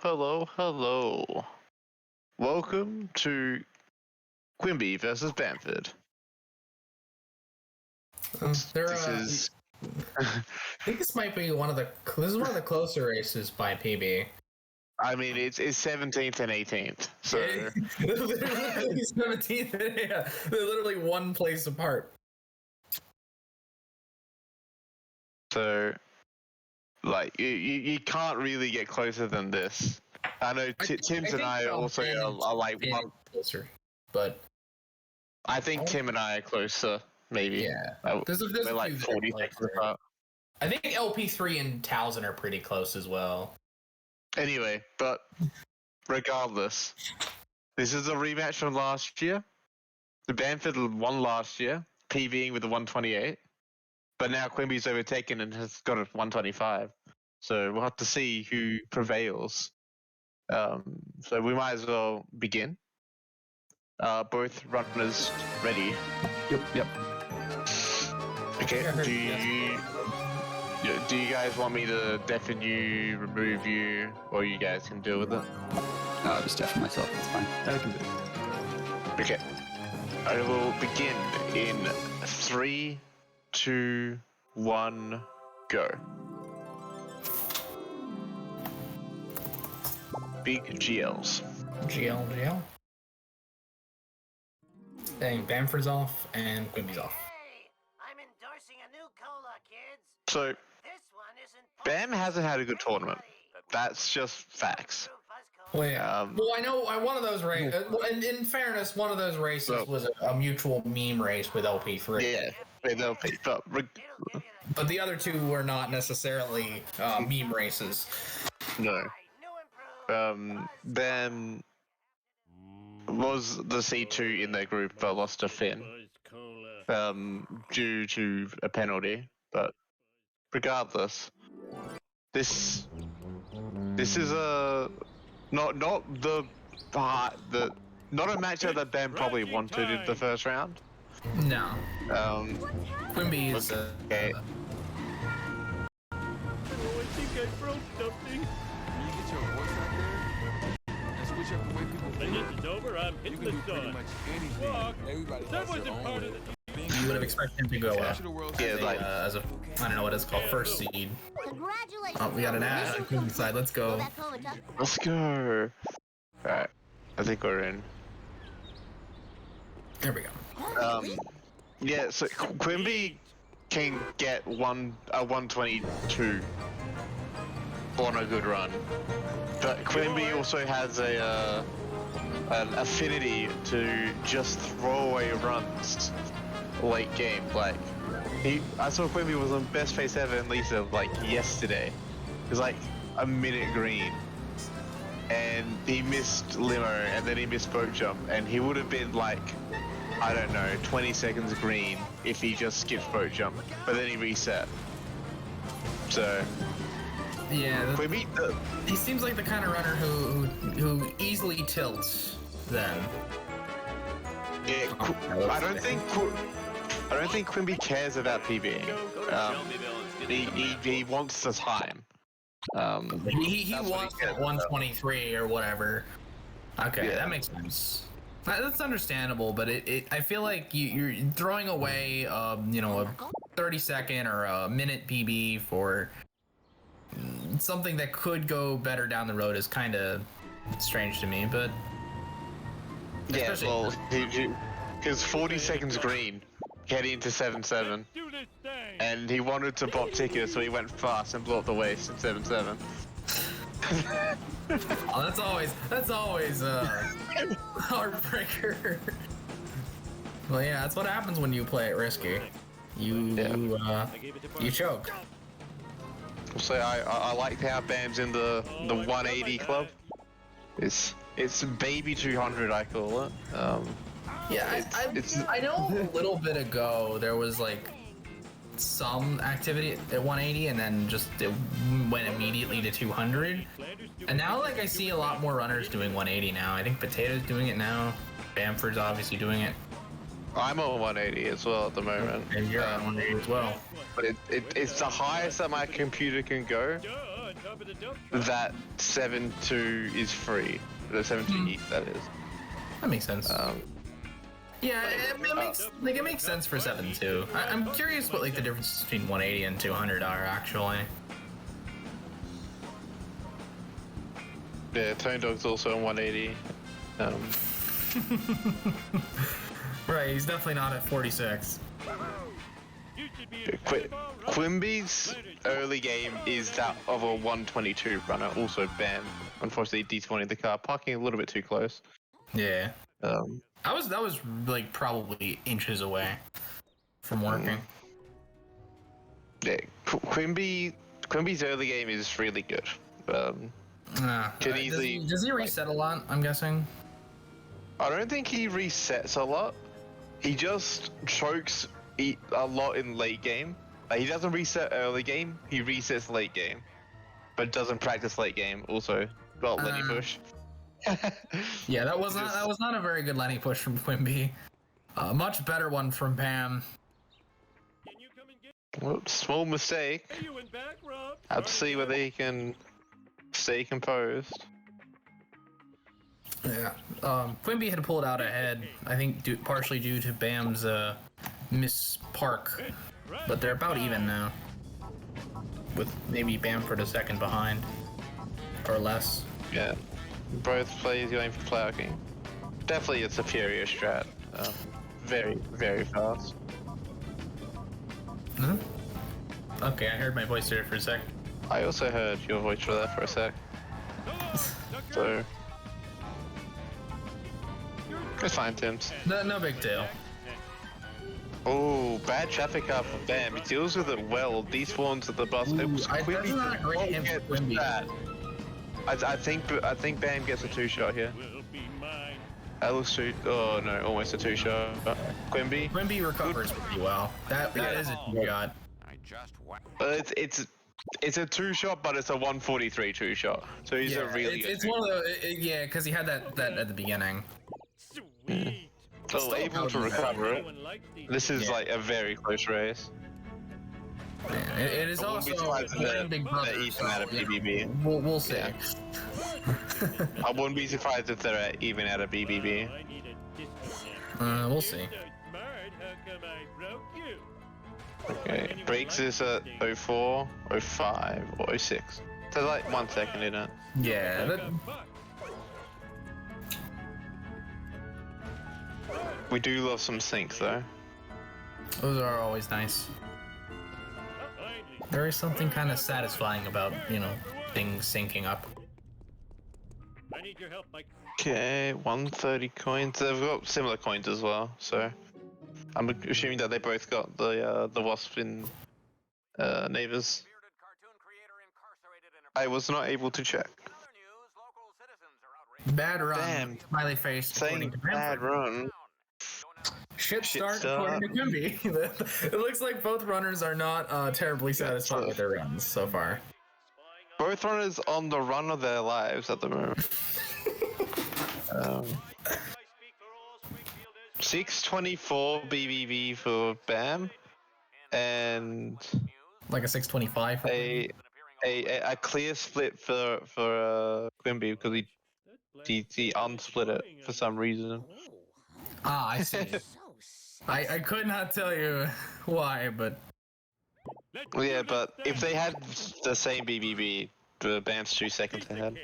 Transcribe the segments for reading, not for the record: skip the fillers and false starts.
hello. Welcome to Quimby versus Bamford. I think this might be one of the closer races by PB. I mean, it's 17th and 18th, so literally 17th. Yeah, they're literally one place apart. So, like, you can't really get closer than this. I know Tim's and I also are like one closer, but I think Tim and I are closer. Maybe. Yeah. There's we're like 40 seconds apart. I think LP3 and Towson are pretty close as well. Anyway, but regardless, this is a rematch from last year. The Bamford won last year, PVing with the 128. But now Quimby's overtaken and has got a 125. So we'll have to see who prevails. So we might as well begin. Both runners ready. Yep. Okay, do you guys want me to deafen you, remove you, or you guys can deal with it? I'll just deafen myself, that's fine. I can do it. Okay. I will begin in 3, 2, 1, go. Big GLs. GL. Dang, Bamford's off and Quimby's off. Hey, I'm endorsing a new cola, kids. So, This one isn't Bam hasn't had a good tournament. That's just facts. Well, yeah. I know one of those races. In fairness, one of those races was a mutual meme race with LP3. Yeah, with LP. But the other two were not necessarily meme races. No. Bam was the C2 in their group, but lost to Finn due to a penalty. But regardless, this is not a matchup that Ben probably wanted in the first round. No. Quimby is okay. I think I broke something. Can you get your voice out there and switch up the way people When this is over, I'm hitting the sun. Walk. Everybody That wasn't part of the... You would have expected him to go as a I don't know what it's called, first seed. Congratulations. Oh, we got an ad on Quimby side. Let's go. Let's go. Alright, I think we're in. There we go. Yeah, so Quimby can get a 122 on a good run, but Quimby also has an affinity to just throw away runs late game. Like I saw Quimby was on best face ever in Lisa like yesterday. It was like a minute green, and he missed limo, and then he missed boat jump, and he would have been like, I don't know, 20 seconds green if he just skipped boat jump, but then he reset. So yeah, Quimby, he seems like the kind of runner who easily tilts. Then yeah, I don't think Quimby cares about PBing. He wants the time. He wants that 123 or whatever. Okay, yeah. That makes sense. That's understandable, but I feel like you're throwing away a 30-second or a minute PB for something that could go better down the road is kind of strange to me, but yeah, well, his 40 seconds green heading into 7-7, and he wanted to bop tickets, so he went fast and blew up the waist in 7-7. Oh, that's always a heartbreaker. Well, yeah, that's what happens when you play it risky. You choke. So I like how Bam's in the 180 club. It's baby 200, I call it. Yeah, I know a little bit ago there was like some activity at 180 and then just it went immediately to 200. And now like I see a lot more runners doing 180 now. I think Potato's doing it now. Bamford's obviously doing it. I'm on 180 as well at the moment. And you're on 180 as well. But it's the highest that my computer can go. the dump truck. that 7-2 is free. The 7-2 East, that is. That makes sense. Yeah, it makes sense for 7-2. I'm curious what like the difference between 180 and 200 are actually. Yeah, Tone Dog's also on 180. Right, he's definitely not at 46. You should be a volleyball runner. Quimby's early game is that of a 122 runner, also banned. Unfortunately, despawned the car, parking a little bit too close. Yeah. That was like probably inches away from working. Yeah, Quimby's early game is really good. Can easily. Does he reset a lot? I'm guessing. I don't think he resets a lot. He just chokes a lot in late game. He doesn't reset early game. He resets late game, but doesn't practice late game. Also, got Lenny push. Yeah, that was not a very good Lenny push from Quimby. Much better one from Bam. Can you come and get Well, small mistake. you in back, Rob? Have to see whether he can stay composed. Yeah. Quimby had pulled out ahead, I think partially due to Bam's miss park, but they're about even now. With maybe Bamford a second behind, or less. Yeah, both players going for plowing. Definitely a superior strat. Very, very fast. Huh? Okay, I heard my voice there for a sec. I also heard your voice for that for a sec. So it's fine, Tim's. No big deal. Oh, bad traffic up for Bam. He deals with it well. Despawns at the bus. Ooh, that's not a great hit for Quimby. I think Bam gets a 2-shot here. Will be mine. That looks too. Oh no, almost a 2-shot. Quimby. Quimby recovers pretty well. That is a 2-shot. It's a 2-shot, but it's a 143 2-shot. So he's a really good. It's one of the yeah, because he had that at the beginning. Sweet. Still able to recover it. No one likes these. This is like a very close race. Yeah, it is I wouldn't be also surprised if playing Big Brother. they're even out of yeah. BBB. We'll see. Yeah. I wouldn't be surprised if they're even out of BBB. I need a disconnect. We'll see. You're so smart, how come I broke you? Okay, brakes is at 04, 05, or 06. So like 1 second in it. Yeah, that, We do love some sync though. those are always nice. There is something kind of satisfying about, things syncing up. I need your help, Mike. Okay, 130 coins. They've got similar coins as well, so I'm assuming that they both got the wasp in neighbors. I was not able to check. Bad run. Damn. Smiley face. Saying according to bad Bamford. run. Shit start start. according to Quimby. It looks like both runners are not terribly satisfied with their runs so far. Both runners on the run of their lives at the moment. 624 BBB for Bam, and Like a 625. a clear split for Quimby because he unsplit it for some reason. Ah, I see. I could not tell you why, but Well, yeah, but if they had the same BBB, the Bam's 2 seconds ahead.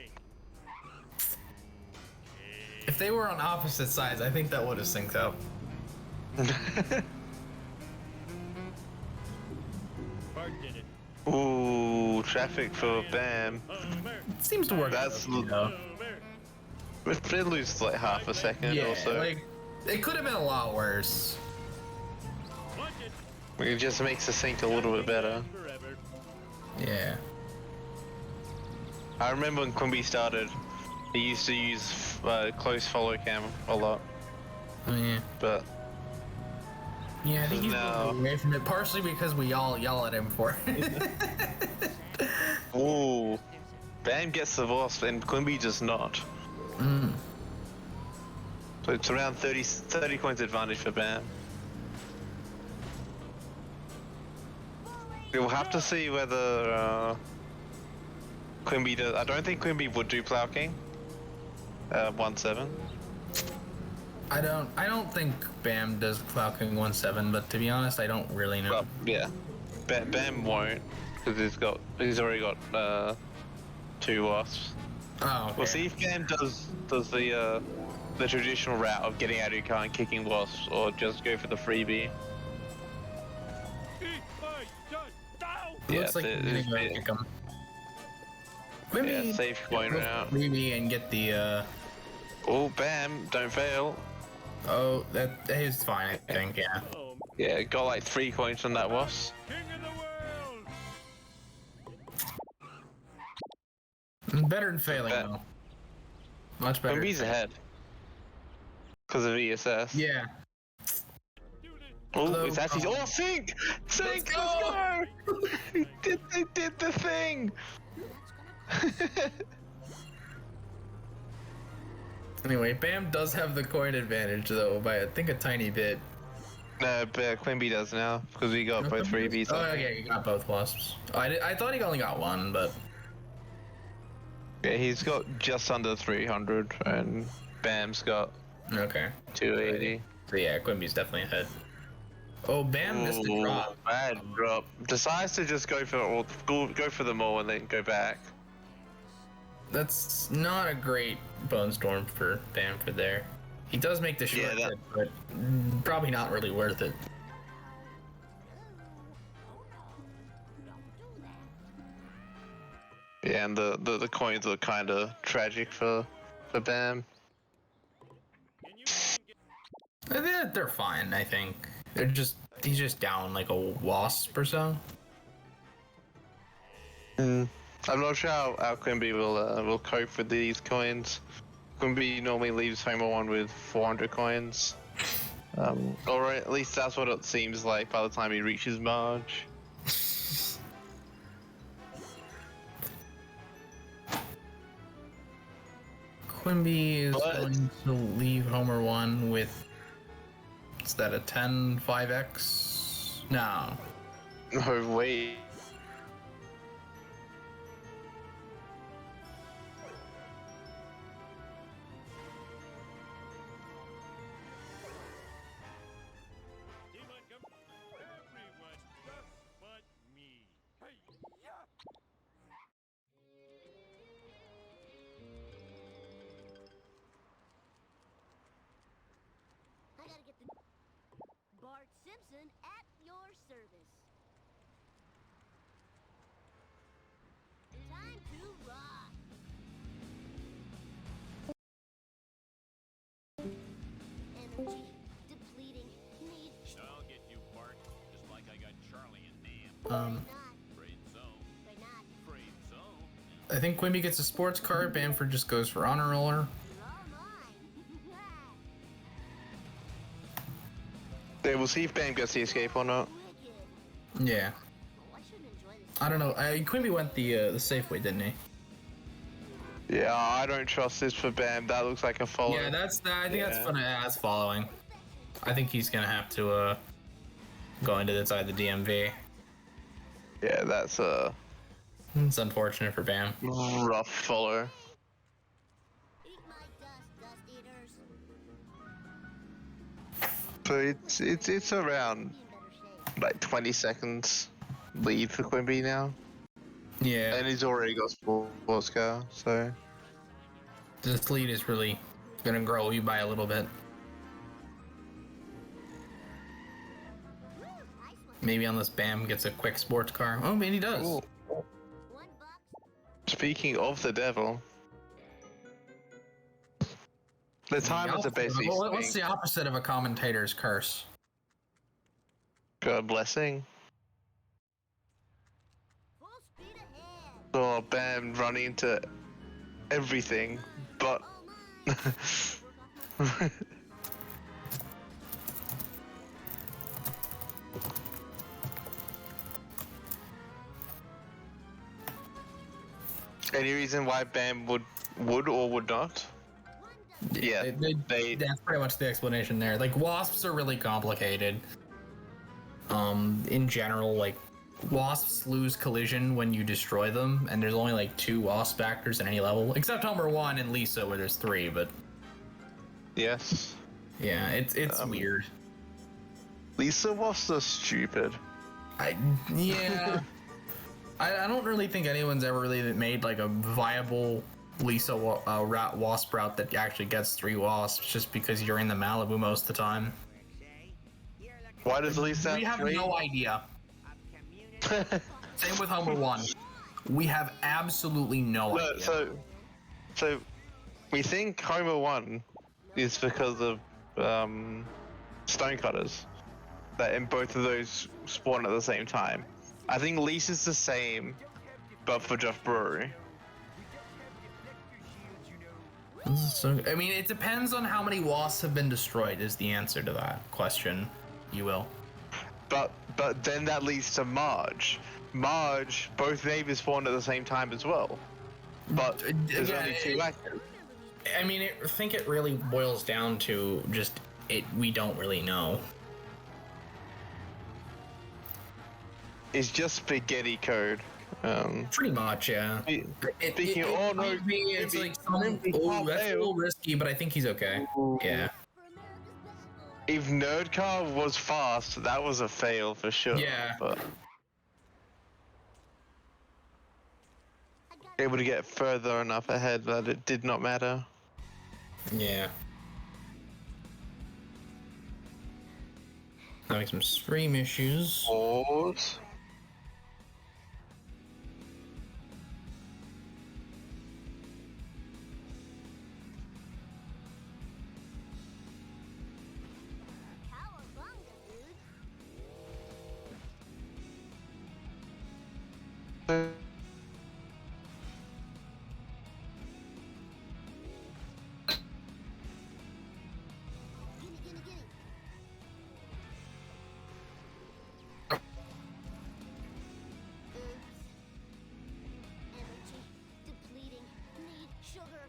if they were on opposite sides, I think that would have synced up. Bart did it. Ooh, traffic for Bam. Homer. It seems to work. That's out, Homer. If they lose like half a second yeah, or so, like it could have been a lot worse. Watch it. it just makes the sync a little bit better. Forever. Yeah. I remember when Quimby started, he used to use close follow cam a lot, Oh, yeah. but Yeah, I think he's No. moving away from it partially because we all yell at him for it. ooh, Bam gets the wasp and Quimby does not. Mm. So it's around 30 coins advantage for Bam. We'll have to see whether Quimby does. I don't think Quimby would do Plow King. 1-7. I don't think Bam does Cloud King 1-7, but to be honest, I don't really know. Well, yeah. Bam won't, because he's already got 2 wasps. Oh, okay. We'll see if Bam does the traditional route of getting out of your car and kicking wasps, or just go for the freebie. Eat my dust down! It looks like it- he's it's- gonna kick him. Quimby, Yeah, safe coin route. freebie and get the. Oh, Bam! Don't fail. Oh, that is fine. I think. Yeah. Oh, Yeah, got like 3 coins from that wasp. king of the world! Better than failing Bet. though. Much better. Quimby's ahead. Because of ESS. Yeah. Do this. Oh, Although, it's actually. Oh, Sink! Sink! Let's go! He did the thing! Anyway, Bam does have the coin advantage though by I think a tiny bit. No, but Quimby does now, because we got both freebies. Oh yeah, he got both wasps. I thought he only got one, but Yeah, he's got just under 300, and Bam's got okay. 280. So yeah, Quimby's definitely ahead. Oh, Bam missed the Ooh, drop. bad drop. Decides to just go for them all and then go back. That's not a great bone storm for Bamford there. He does make the Yeah, shortcut, but probably not really worth it. Yeah, and the coins are kind of tragic for Bam. Can you even get They're fine, I think. He's just down like a wasp or so. I'm not sure how Quimby will cope with these coins. Quimby normally leaves Homer 1 with 400 coins. Or at least that's what it seems like by the time he reaches Marge. Quimby is But- going to leave Homer 1 with. Is that a 10 5x? No. No, wait. demon come? Everyone stuff but me. Hey, yeah. I gotta get the Bart Simpson at your service. Time to rock. Energy depleting. Need I'll get you, Bart. Just like I got Charlie and Nam. not. Afraid so. Afraid not. Afraid so. I think Quimby gets a sports car. Bamford just goes for honor roller. You're all mine. Yeah, we'll see if Bam gets the escape or not. Wicked. Yeah. Oh, I shouldn't enjoy this. I don't know. Quimby went the safe way, didn't he? Yeah, I don't trust this for Bam. That looks like a follow. Yeah, I think Yeah. that's following. I think he's gonna have to go into inside the DMV. Yeah, that's a It's unfortunate for Bam. rough follow. Eat my dust eaters. So it's around Be in better shape. like 20 seconds lead for Quimby now, Yeah, and he's already got sports car. So this lead is really gonna grow you by a little bit. Nice one. Maybe unless Bam gets a quick sports car. Oh, maybe he does. Ooh. $1. Speaking of the devil, the timers are basically What's the opposite of a commentator's curse? God blessing. Full speed ahead. Oh, Bam running into everything, but All mine. any reason why Bam would or would not? Yeah, they That's pretty much the explanation there. Like wasps are really complicated. In general, like wasps lose collision when you destroy them, and there's only like 2 wasp actors in any level, except Homer 1 and Lisa, where there's 3. But Yes. yeah, it's weird. Lisa was so stupid. Yeah. I don't really think anyone's ever really made like a viable Lisa wasp route that actually gets 3 wasps just because you're in the Malibu most of the time. Why does Lisa We have 3? no idea. Same with Homer 1. We have absolutely no idea. So we think Homer 1 is because of stonecutters that in both of those spawn at the same time. I think Lisa's the same, but for Jeff Brewery. So, I mean, it depends on how many wasps have been destroyed is the answer to that question, you will. But then that leads to Marge. Marge, both neighbors spawned at the same time as well. But there's only 2 actors. I mean, I think it really boils down to just we don't really know. It's just spaghetti code. Pretty much, yeah. Speaking of, it's like that's a little risky, but I think he's okay. Yeah. If Nerdcar was fast, that was a fail for sure. Yeah. But able to get further enough ahead that it did not matter. Yeah. Having some stream issues. Pause. Cowabunga, dude. Gimme, gimme, gimme. Oops. Energy depleting. Need sugar.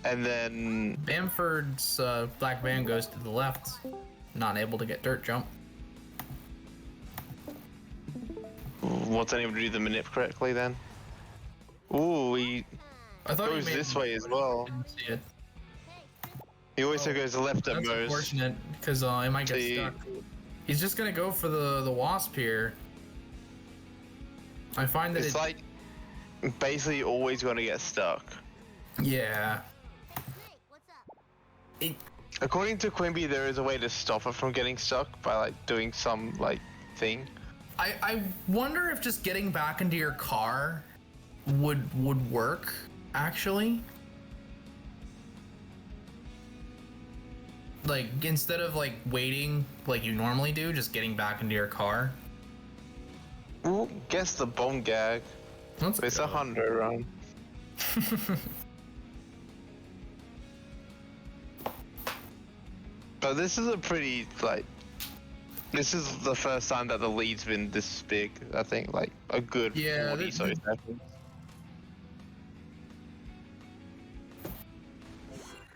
And then Bamford's black van goes to the left, not able to get dirt jump. what's anyone to do the manip correctly then? Ooh, he I thought goes this way as well. Didn't see it. He also goes left at That's most. unfortunate because he might get stuck. He's just gonna go for the wasp here. I find that It's like basically always going to get stuck. yeah. Hey, what's up? According to Quimby, there is a way to stop it from getting stuck by like doing some like thing. I wonder if just getting back into your car would work actually. Like instead of like waiting like you normally do, just getting back into your car. Ooh, guess the bomb gag. Let's It's go. 100 run. But this is a pretty like. This is the first time that the lead's been this big. I think like a good 40 so seconds.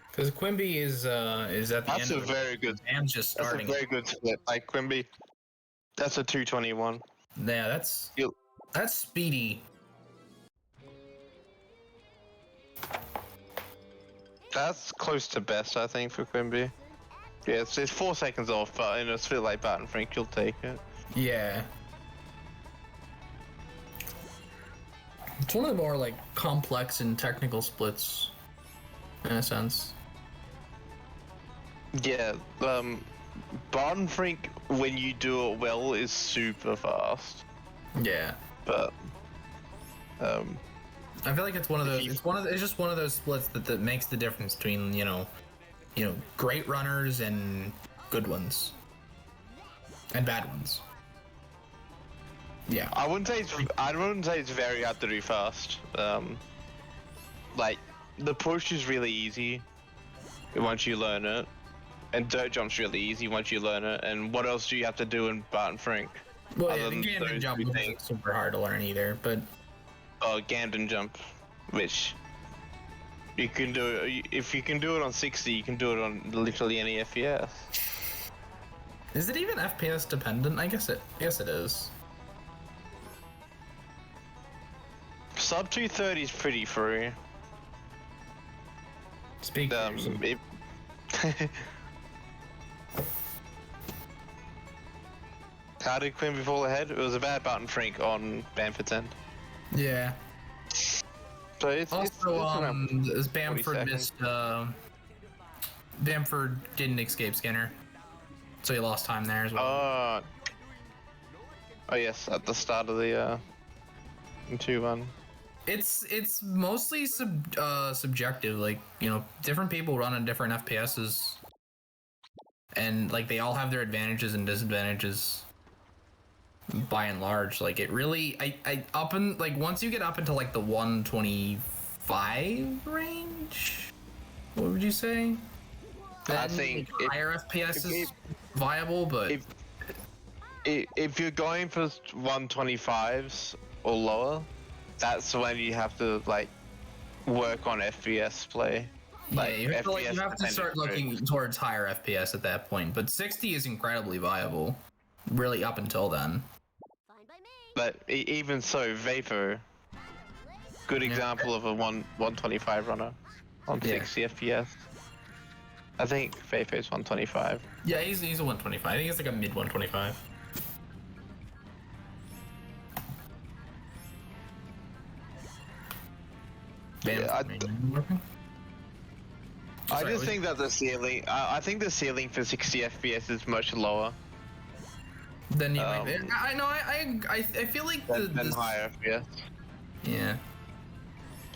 Because Quimby is at the That's end. a very good. And just That's a starting. very good split. Like Quimby, that's a 221. Yeah, that's You'll- that's speedy. That's close to best, I think, for Quimby. Yeah, it's 4 seconds off, but in a split like Barton Frank, you'll take it. Yeah. It's one of the more like complex and technical splits, in a sense. Yeah, Barton Frank, when you do it well, is super fast. Yeah. But, I feel like it's one of those. It's just one of those splits that makes the difference between you know, great runners and good ones, and bad ones. Yeah. I wouldn't say it's very hard to do fast. Like the push is really easy once you learn it, and dirt jump's really easy once you learn it. And what else do you have to do in Barton Frank? Well, other yeah, than the Gandon those jump two isn't things? super hard to learn either, but Oh, Gandon jump, which You can do it if you can do it on 60. You can do it on literally any FPS. Is it even FPS dependent? I guess it is. Sub 230 is pretty free. Speak for yourself. How did Quimby fall ahead? It was a bad button freak on Bamford's end. Yeah. So it's Also, around as 40 Bamford seconds. missed, Bamford didn't escape Skinner, so he lost time there as well. Oh yes, at the start of the 2-1. It's mostly subjective. Like, you know, different people run on different FPSs, and like they all have their advantages and disadvantages. By and large, like it really, I up in like once you get up into like the 125 range, what would you say? I think like, higher FPS is viable, but if you're going for 125s or lower, that's when you have to like work on FPS play. Like, yeah, you have to start dependent looking towards higher FPS at that point. But 60 is incredibly viable, really up until then. Fine by me. But even so, Vapor, good example of a 125 runner on 60 FPS. I think Vapor is 125. Yeah, he's a 125. I think he's like a mid 125. Yeah, I just think that the ceiling. I think the ceiling for 60 FPS is much lower Then you might. I know. I feel like than higher FPS. Yeah.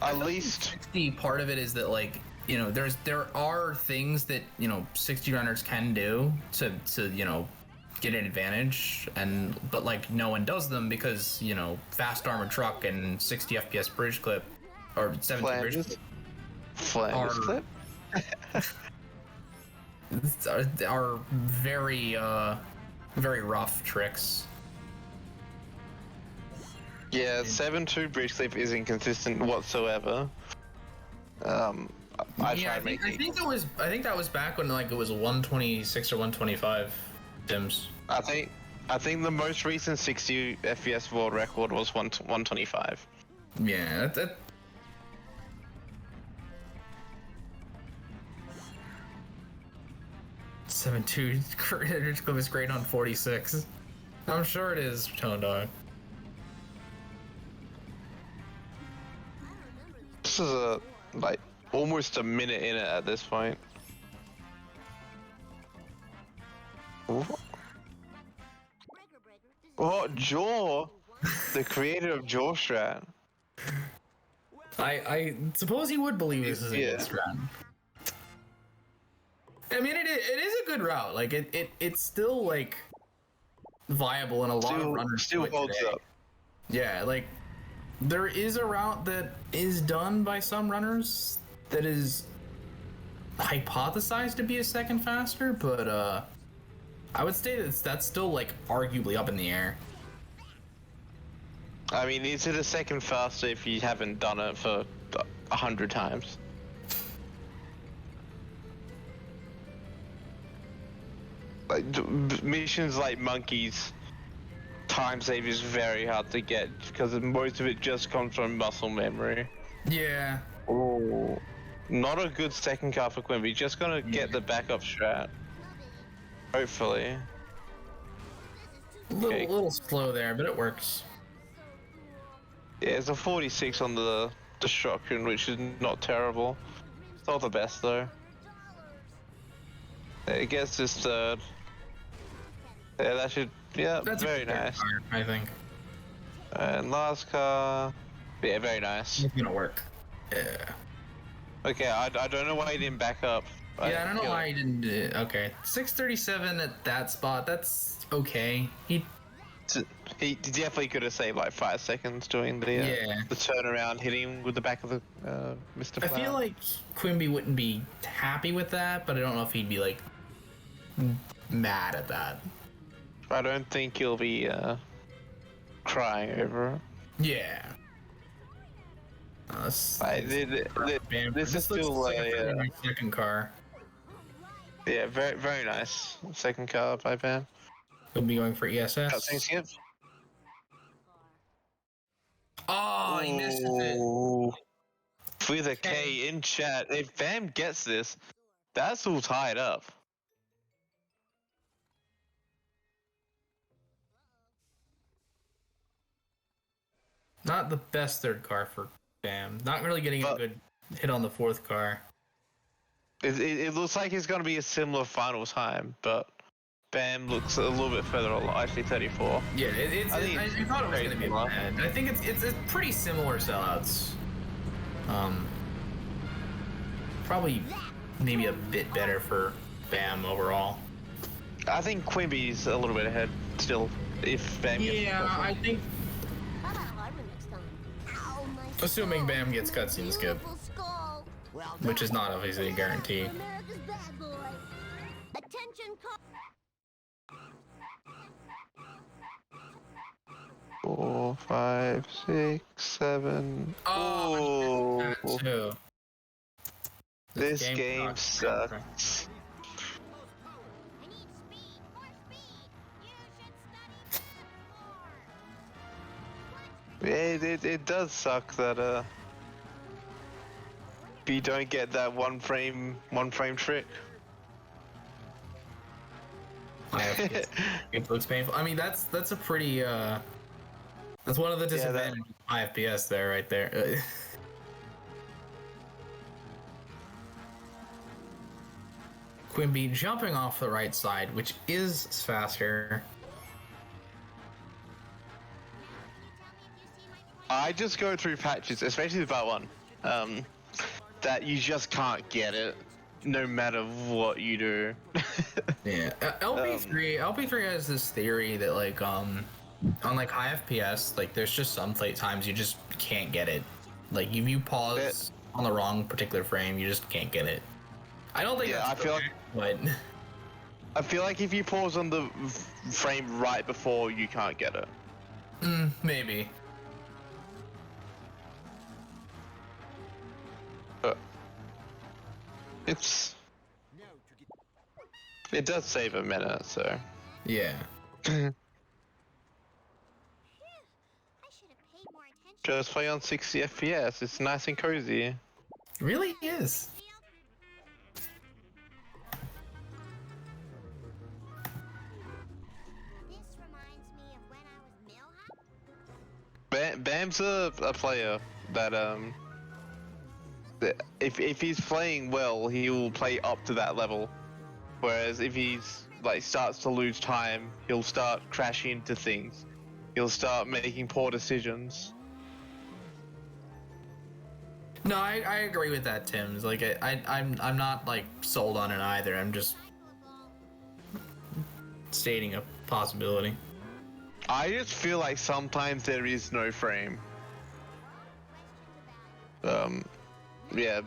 At least 60 part of it is that, like, you know, there are things that, you know, 60 runners can do to you know, get an advantage, but like no one does them because, you know, fast armored truck and 60 FPS bridge clip or 70 bridge clip Flanders clip are very very rough tricks. Yeah, 7.2 bridge clip is inconsistent whatsoever. I think that was back when like it was 126 or 125 dims. I think the most recent 60 FPS world record was 125. Yeah, that 7.2 bridge clip is great on 46. I'm sure it is, Tone Dog. This is like almost a minute in it at this point. Oh, Jaw, the creator of Jaw Strat. I suppose he would believe this is a good strat. I mean, it is a good route. Like it's still like viable in a lot of runners. Still holds up. Yeah, like there is a route that is done by some runners that is hypothesized to be a second faster, but I would say that's still like arguably up in the air. I mean, is it a second faster if you haven't done it for 100 times? Like missions like Monkeys, time save is very hard to get because most of it just comes from muscle memory. Yeah. Oh, not a good second car for Quimby. Just gonna get the backup strat. Hopefully. A little slow there, but it works. Yeah, it's a 46 on the destruction, which is not terrible. It's not the best though. It gets this third. Yeah, that should. Yeah, That's very nice. Car, I think. And last car. Yeah, very nice. It's gonna work. Yeah. Okay, I don't know why he didn't back up. Yeah, I don't know why he didn't do it. Okay. 637 at that spot, that's okay. He definitely could have saved like 5 seconds doing the turnaround, hitting with the back of the Mr. I feel like Quimby wouldn't be happy with that, but I don't know if he'd be like mad at that. I don't think he'll be crying over it. Yeah. This is still like a pretty nice second car. yeah, very nice second car by Bam. He'll be going for ESS. Cutscene skip. Oh, he misses it. Ooh. With a K in chat, if Bam gets this, that's all tied up. Not the best third car for Bam. Not really getting a good hit on the fourth car. It looks like it's going to be a similar final time, but Bam looks a little bit further along. Actually, 34. Yeah, I thought it was going to be bad. I think it's pretty similar sellouts. Probably maybe a bit better for Bam overall. I think Quimby's a little bit ahead still. If Bam gets I think How about a hard one next time? Ow, my assuming skull. Bam gets cutscene skip, Beautiful skull. Well which is done. not obviously a guarantee. America's bad boy. Attention, call. 4, 5, 6, 7. Oh, Ooh. that too. This game sucks. sucks. I need speed. More speed. You should study more. It does suck that you don't get that one frame trick. It looks painful. I mean, that's a pretty that's one of the disadvantages of FPS there, right there. Quimby jumping off the right side, which is faster. I just go through patches, especially with that one, that you just can't get it, no matter what you do. Yeah, LP3 has this theory that like on like high FPS, like there's just some times you just can't get it. Like if you pause on the wrong particular frame, you just can't get it. I don't think that's correct, but I feel like if you pause on the frame right before, you can't get it. Maybe. But it does save a minute, so. Yeah. I should have paid more attention. Just play on 60 FPS. It's nice and cozy. It really is. This reminds me of when I was Millhop. Bam's a player that if he's playing well, he will play up to that level. Whereas if he's like starts to lose time, he'll start crashing into things. He'll start making poor decisions. No, I agree with that, Tim. Like I'm not like sold on it either. I'm just stating a possibility. I just feel like sometimes there is no frame. Yeah.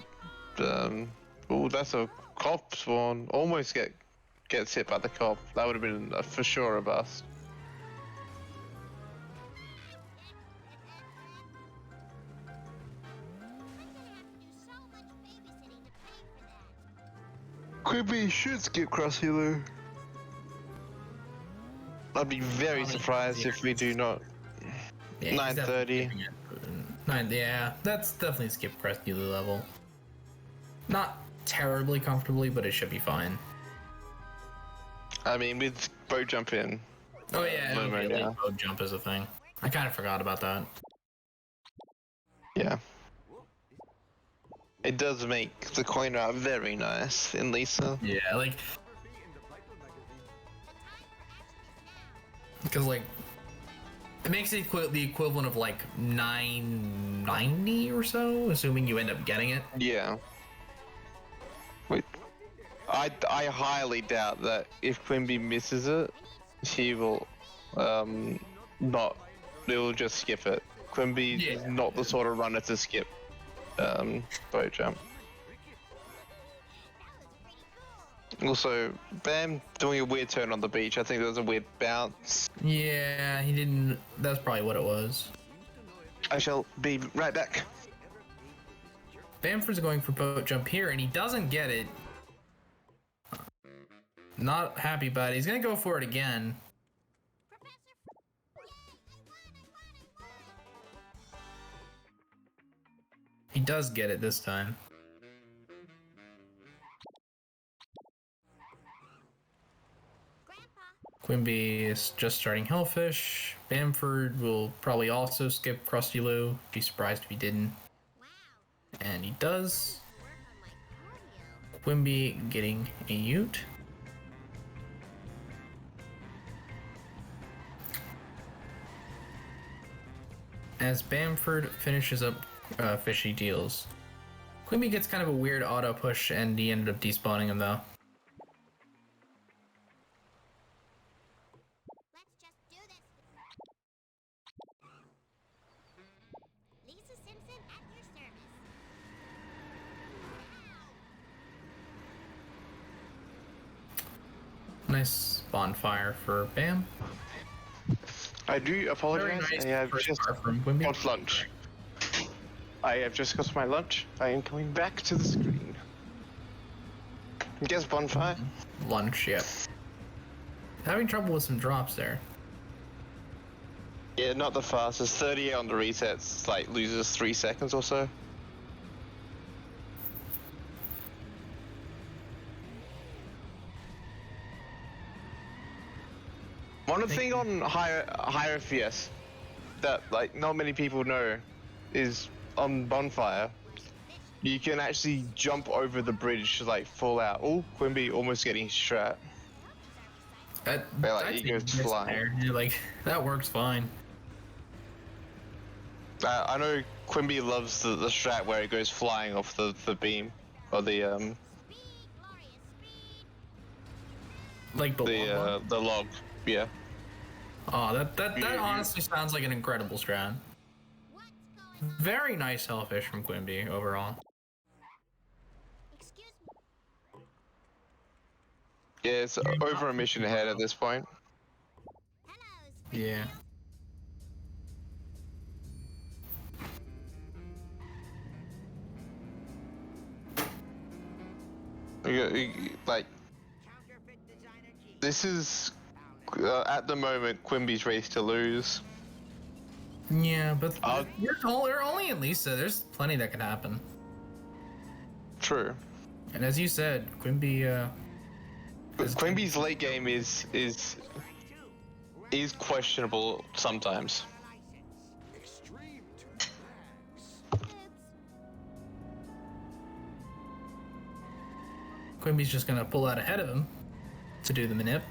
Oh, that's a cop spawn. Almost gets hit by the cop. That would have been for sure a bust. Quimby should skip cross healer. I'd be very surprised if we do not. Yeah, 9:30. Yeah, that's definitely skip crest dealer level. Not terribly comfortably, but it should be fine. I mean, with boat jump in. Oh yeah, boat jump is a thing. I kind of forgot about that. Yeah. It does make the coin route very nice in Lisa. Yeah, like because like it makes it the equivalent of like 990 or so, assuming you end up getting it. Yeah. Wait. I highly doubt that if Quimby misses it, he will not. He'll just skip it. Quimby is not the sort of runner to skip boat jump. Also, Bam doing a weird turn on the beach. I think there was a weird bounce. Yeah, he didn't. That's probably what it was. I shall be right back. Bamford's going for boat jump here, and he doesn't get it. Not happy about it. He's gonna go for it again. He does get it this time. Quimby is just starting Hellfish. Bamford will probably also skip Krusty Lou. Be surprised if he didn't. And he does. Quimby getting a Ute. As Bamford finishes up fishy deals. Quimby gets kind of a weird auto push, and he ended up despawning him though. Let's just do this. Lisa Simpson at your service. Nice bonfire for Bam. I do apologize. Very nice I have first just bar from Quimby. got lunch. I have just got my lunch. I am coming back to the screen. Guess bonfire. Lunch, yeah. Having trouble with some drops there. Yeah, not the fastest. 38 on the resets, like loses 3 seconds or so. One thing on higher FPS that like not many people know is on bonfire, you can actually jump over the bridge like full out. Oh, Quimby almost getting strat. That, But, like, I he think goes missed flying. there. Yeah, like that works fine. I know Quimby loves the strat where it goes flying off the beam or the Like the log. Yeah. Oh, that honestly sounds like an incredible strat. Very nice Hellfish from Quimby overall. Excuse me. Yeah, it's over a mission ahead at this point. Hello. Yeah. Like, this is at the moment Quimby's race to lose. Yeah, but we're only in Lisa. There's plenty that can happen. True. And as you said, Quimby. But Quimby's late game is questionable sometimes. Quimby's just gonna pull out ahead of him to do the manip.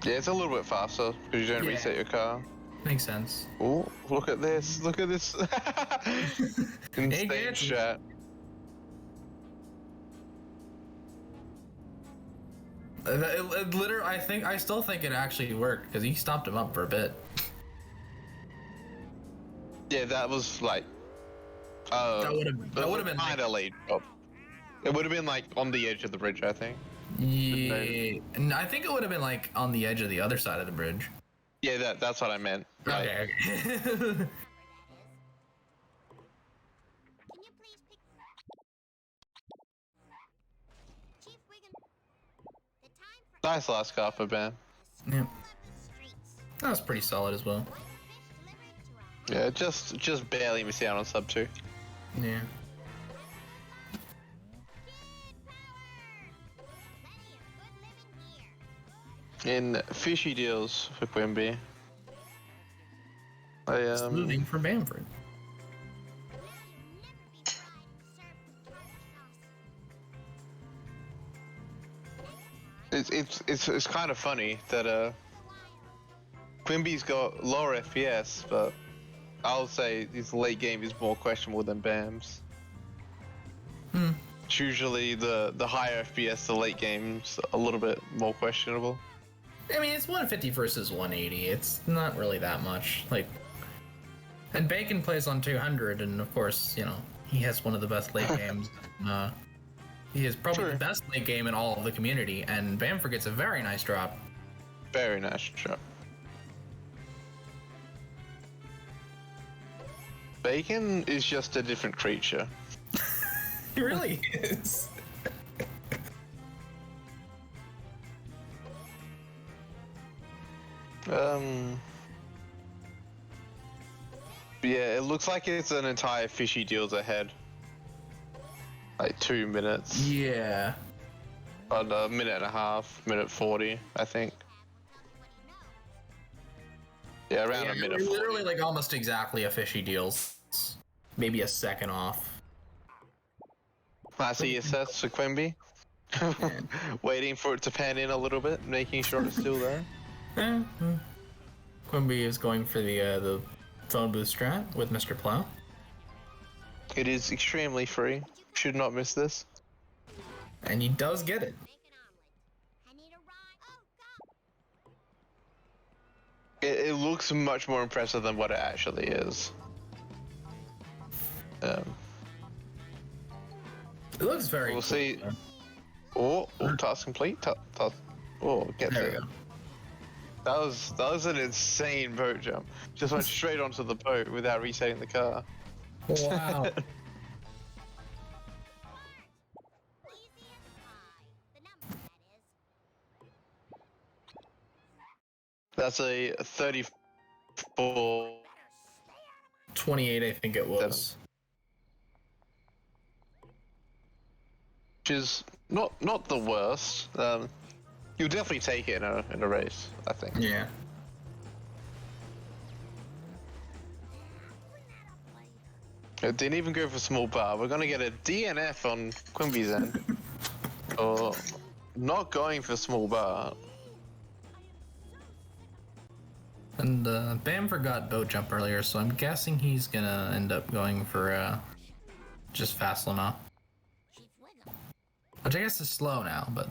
Yeah, it's a little bit faster because you don't Yeah. reset your car. Makes sense. Oh, look at this! Look at this! Insane gets it. shot. It literally, I still think it actually worked because he stopped him up for a bit. Yeah, that was like. That would've been kind of late. Oh. It would have been like on the edge of the bridge, I think. Yeah, and I think it would have been like on the edge of the other side of the bridge. Yeah, that's what I meant. Like, Okay. Can you please pick Chief Wiggum? The time for nice last car for Ben. Yeah, of the streets. that was pretty solid as well. One fish delivered to a Yeah, just barely missing out on sub 2. Yeah. kid power. Plenty of good living here. In fishy deals for Quimby. It's moving for Bamford. It's kind of funny that Quimby's got lower FPS, but I'll say his late game is more questionable than Bam's. It's usually the higher FPS, the late game's a little bit more questionable. I mean, it's 150 versus 180. It's not really that much. Like, and Bacon plays on 200, and of course, you know, he has one of the best late games. He is probably Sure. the best late game in all of the community, and Bamford gets a very nice drop. Very nice shot. Bacon is just a different creature. He really is. Yeah, it looks like it's an entire fishy deals ahead. Like 2 minutes. Yeah. On a minute and a half, minute 40, I think. Yeah, around Yeah, a minute. we're 40. literally like almost exactly a fishy deals. Maybe a second off. Class ESS for Quimby. Waiting for it to pan in a little bit, making sure it's still there. Quimby is going for the phone booth strat with Mr. Plow. It is extremely free. Should not miss this. And he does get it. Make an omelet. I need a ride. Oh, go! It looks much more impressive than what it actually is. It looks very We'll cool. see. Oh, task complete. Oh, get There we there. go. That was an insane boat jump. Just went straight onto the boat without resetting the car. Wow. Easy as pie. The number, that is. That's a 34. 28, I think it was. Which is not the worst. You'll definitely take it in a race, I think. Yeah. It didn't even go for small bar. We're gonna get a DNF on Quimby's end. Or not going for small bar. And Bamford got boat jump earlier, so I'm guessing he's gonna end up going for just fast limo. Which I guess is slow now, but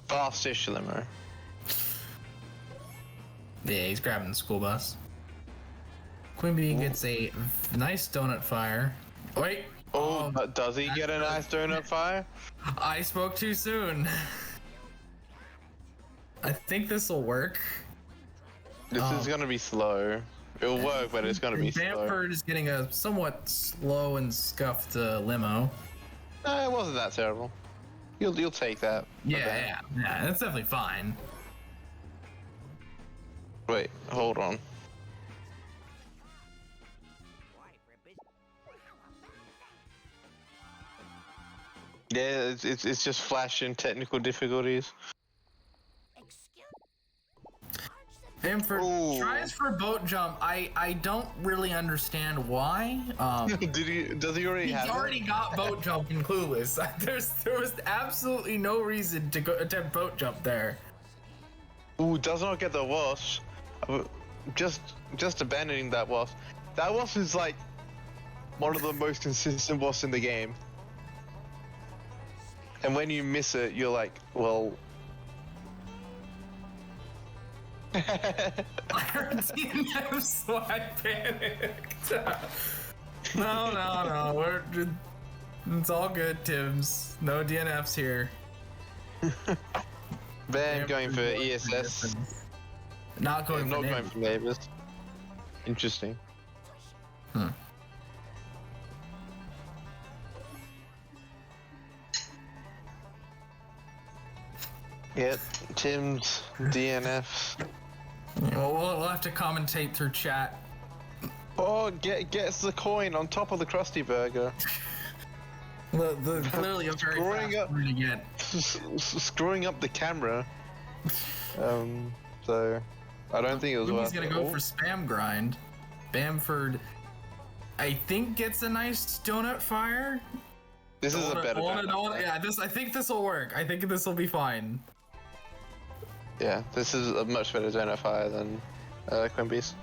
Fastish limo. yeah, he's grabbing the school bus. Quimby gets a nice donut fire. Wait. Oh, but does he get a nice donut fire? I spoke too soon. I think this will work. This is gonna be slow. It'll work, but it's gonna be slow. Bamford is getting a somewhat slow and scuffed limo. No, it wasn't that terrible. You'll take that. Yeah, that's definitely fine. Wait, hold on. Yeah, it's just flashing technical difficulties. Bamford Ooh. tries for boat jump. I don't really understand why. Does he already He's have already it? got boat jump in Clueless. There was absolutely no reason to go attempt boat jump there. Ooh, does not get the wash. Just abandoning that wash. That wash is like one of the most consistent washes in the game. And when you miss it, you're like, well. I heard DNF, so I panicked. No, it's all good, Tims. No DNFs here. Van going for ESS. Not going for Not going neighbors. for neighbors. Interesting. Yeah, Tim's DNFs. Well, we'll have to commentate through chat. Oh, gets the coin on top of the Krusty Burger. Clearly a very Screwing fast up. one to get. Screwing up the camera. So I don't think it was He's worth gonna it. go for spam grind. Bamford, I think, gets a nice donut fire. This is a better donut. Yeah, I think this will work. I think this will be fine. Yeah, this is a much better donut fire than Quimby's.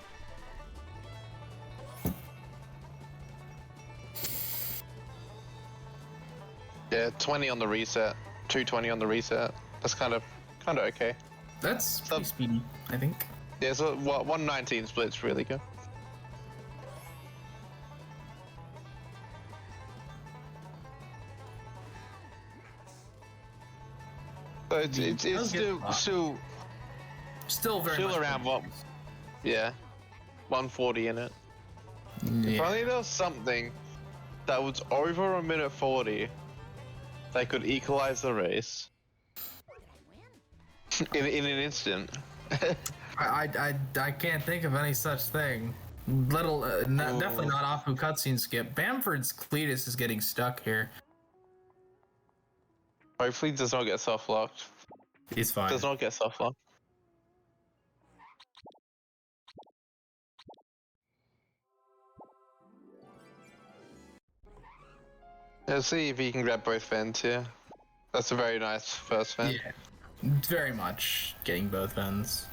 Yeah, 20 on the reset, 220 on the reset. That's kind of okay. That's pretty speedy, I think. Yeah, so 119 split's really good. So it's Still very still much around what? Yeah, 140 in it. If Yeah. only there was something that was over a minute 40, they could equalize the race in an instant. I can't think of any such thing. Definitely not off of cutscene skip. Bamford's Cletus is getting stuck here. Hopefully, it does not get soft locked. He's fine. Does not get soft locked. Let's see if he can grab both vents here. That's a very nice first vent. Yeah, very much getting both vents.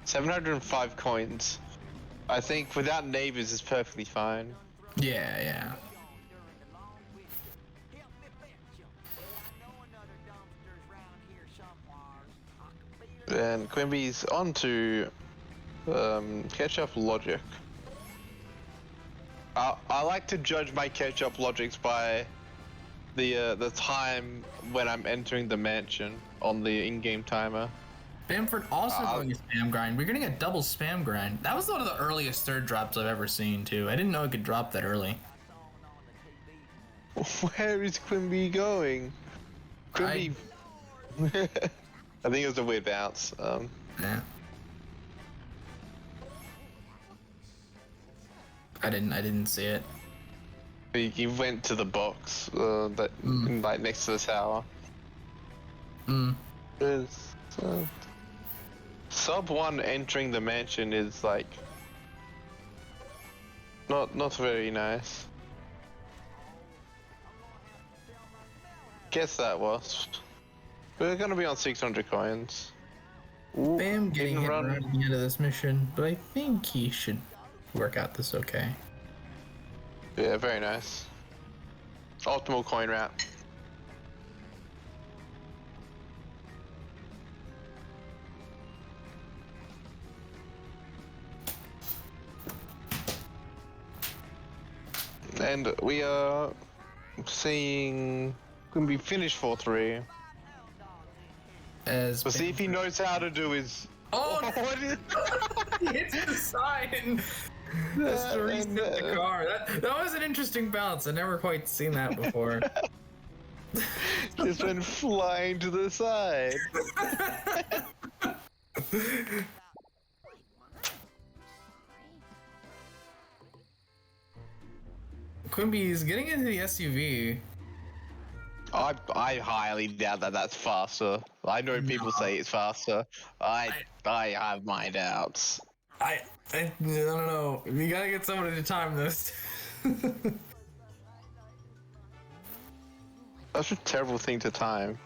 705 coins. I think without neighbors is perfectly fine. Yeah. And Quimby's on to catch-up logic. I like to judge my catch-up logics by the time when I'm entering the mansion on the in-game timer. Bamford also going a spam grind. We're getting a double spam grind. That was one of the earliest third drops I've ever seen too. I didn't know it could drop that early. Where is Quimby going? Quimby. I think it was a weird bounce. Yeah. I didn't see it. He went to the box like next to the tower. Sub 1 entering the mansion is like not very nice. Guess that was. We're gonna be on 600 coins. Ooh, Bam getting hit right at the end of this mission, but I think he should work out this okay. Yeah, very nice. Optimal coin route. And we are seeing Quimby finish 4-3. As We'll see if he knows how to do his. Oh, What is... he hits the sign. Just to reset the car. That was an interesting bounce. I've never quite seen that before. Just went flying to the side. Quimby's getting into the SUV. I highly doubt that that's faster. I know people say it's faster. I have my doubts. I don't know. You gotta get somebody to time this. That's a terrible thing to time.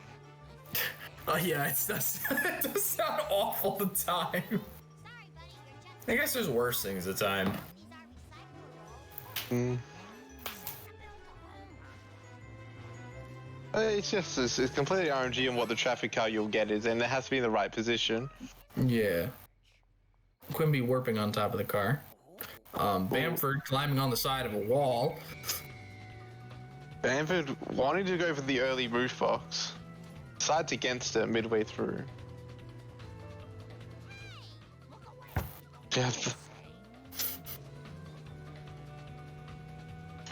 Oh yeah, it does sound awful to time. Sorry, buddy, you're just I guess there's worse things to time. these are recyclable. It's completely RNG on what the traffic car you'll get is, and it has to be in the right position. Yeah. Quimby warping on top of the car. Bamford climbing on the side of a wall. Bamford wanting to go for the early roof box. Decides against it midway through. Yeah.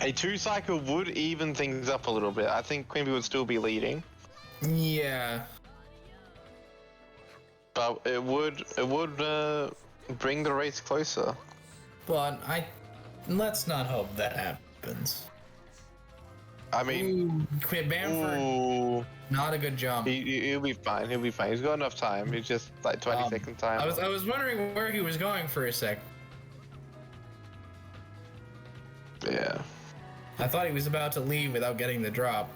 A 2-cycle would even things up a little bit. I think Quimby would still be leading. Yeah. But it would bring the race closer. But let's not hope that happens. I mean, Bamford, ooh, not a good jump. he'll be fine. He'll be fine. He's got enough time. He's just like 20-second time. I was wondering where he was going for a sec. Yeah. I thought he was about to leave without getting the drop.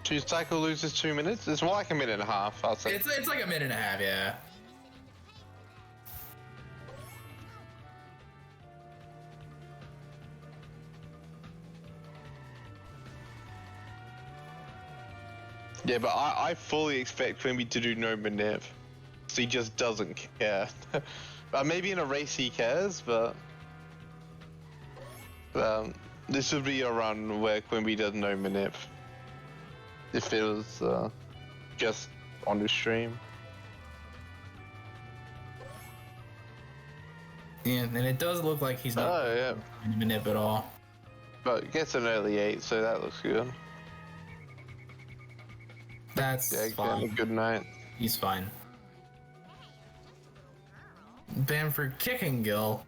2-cycle loses 2 minutes. It's more like a minute and a half. I'll say. It's like a minute and a half, yeah. Yeah, but I fully expect Quimby to do no maneuver. So he just doesn't care. Maybe in a race he cares, but this would be a run where Quimby does no maneuver. If it was just on the stream. Yeah, and it does look like he's not Oh yeah, in the nip at all. but gets an early 8, so that looks good. That's Yeah, getting fine. a good night. He's fine. Bamford kicking Gill.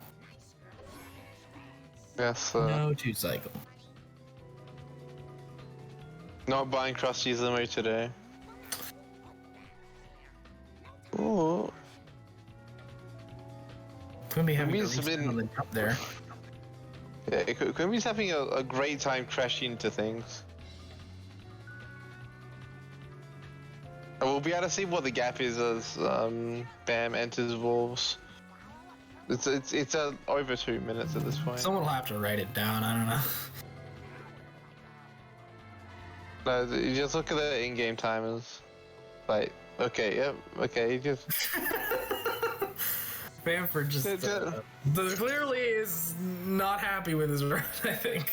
Yes, No 2-cycle. not buying Krusty's limo today. Ooh. Quimby having a Quimby's reset been- on the jump there. Yeah, Quimby's having a great time crashing into things. And we'll be able to see what the gap is as Bam enters Wolves. It's over 2 minutes at this point. Someone will have to write it down. I don't know. No, you just look at the in-game timers. Like, okay, yep, okay, just Bamford just clearly is not happy with his run, I think.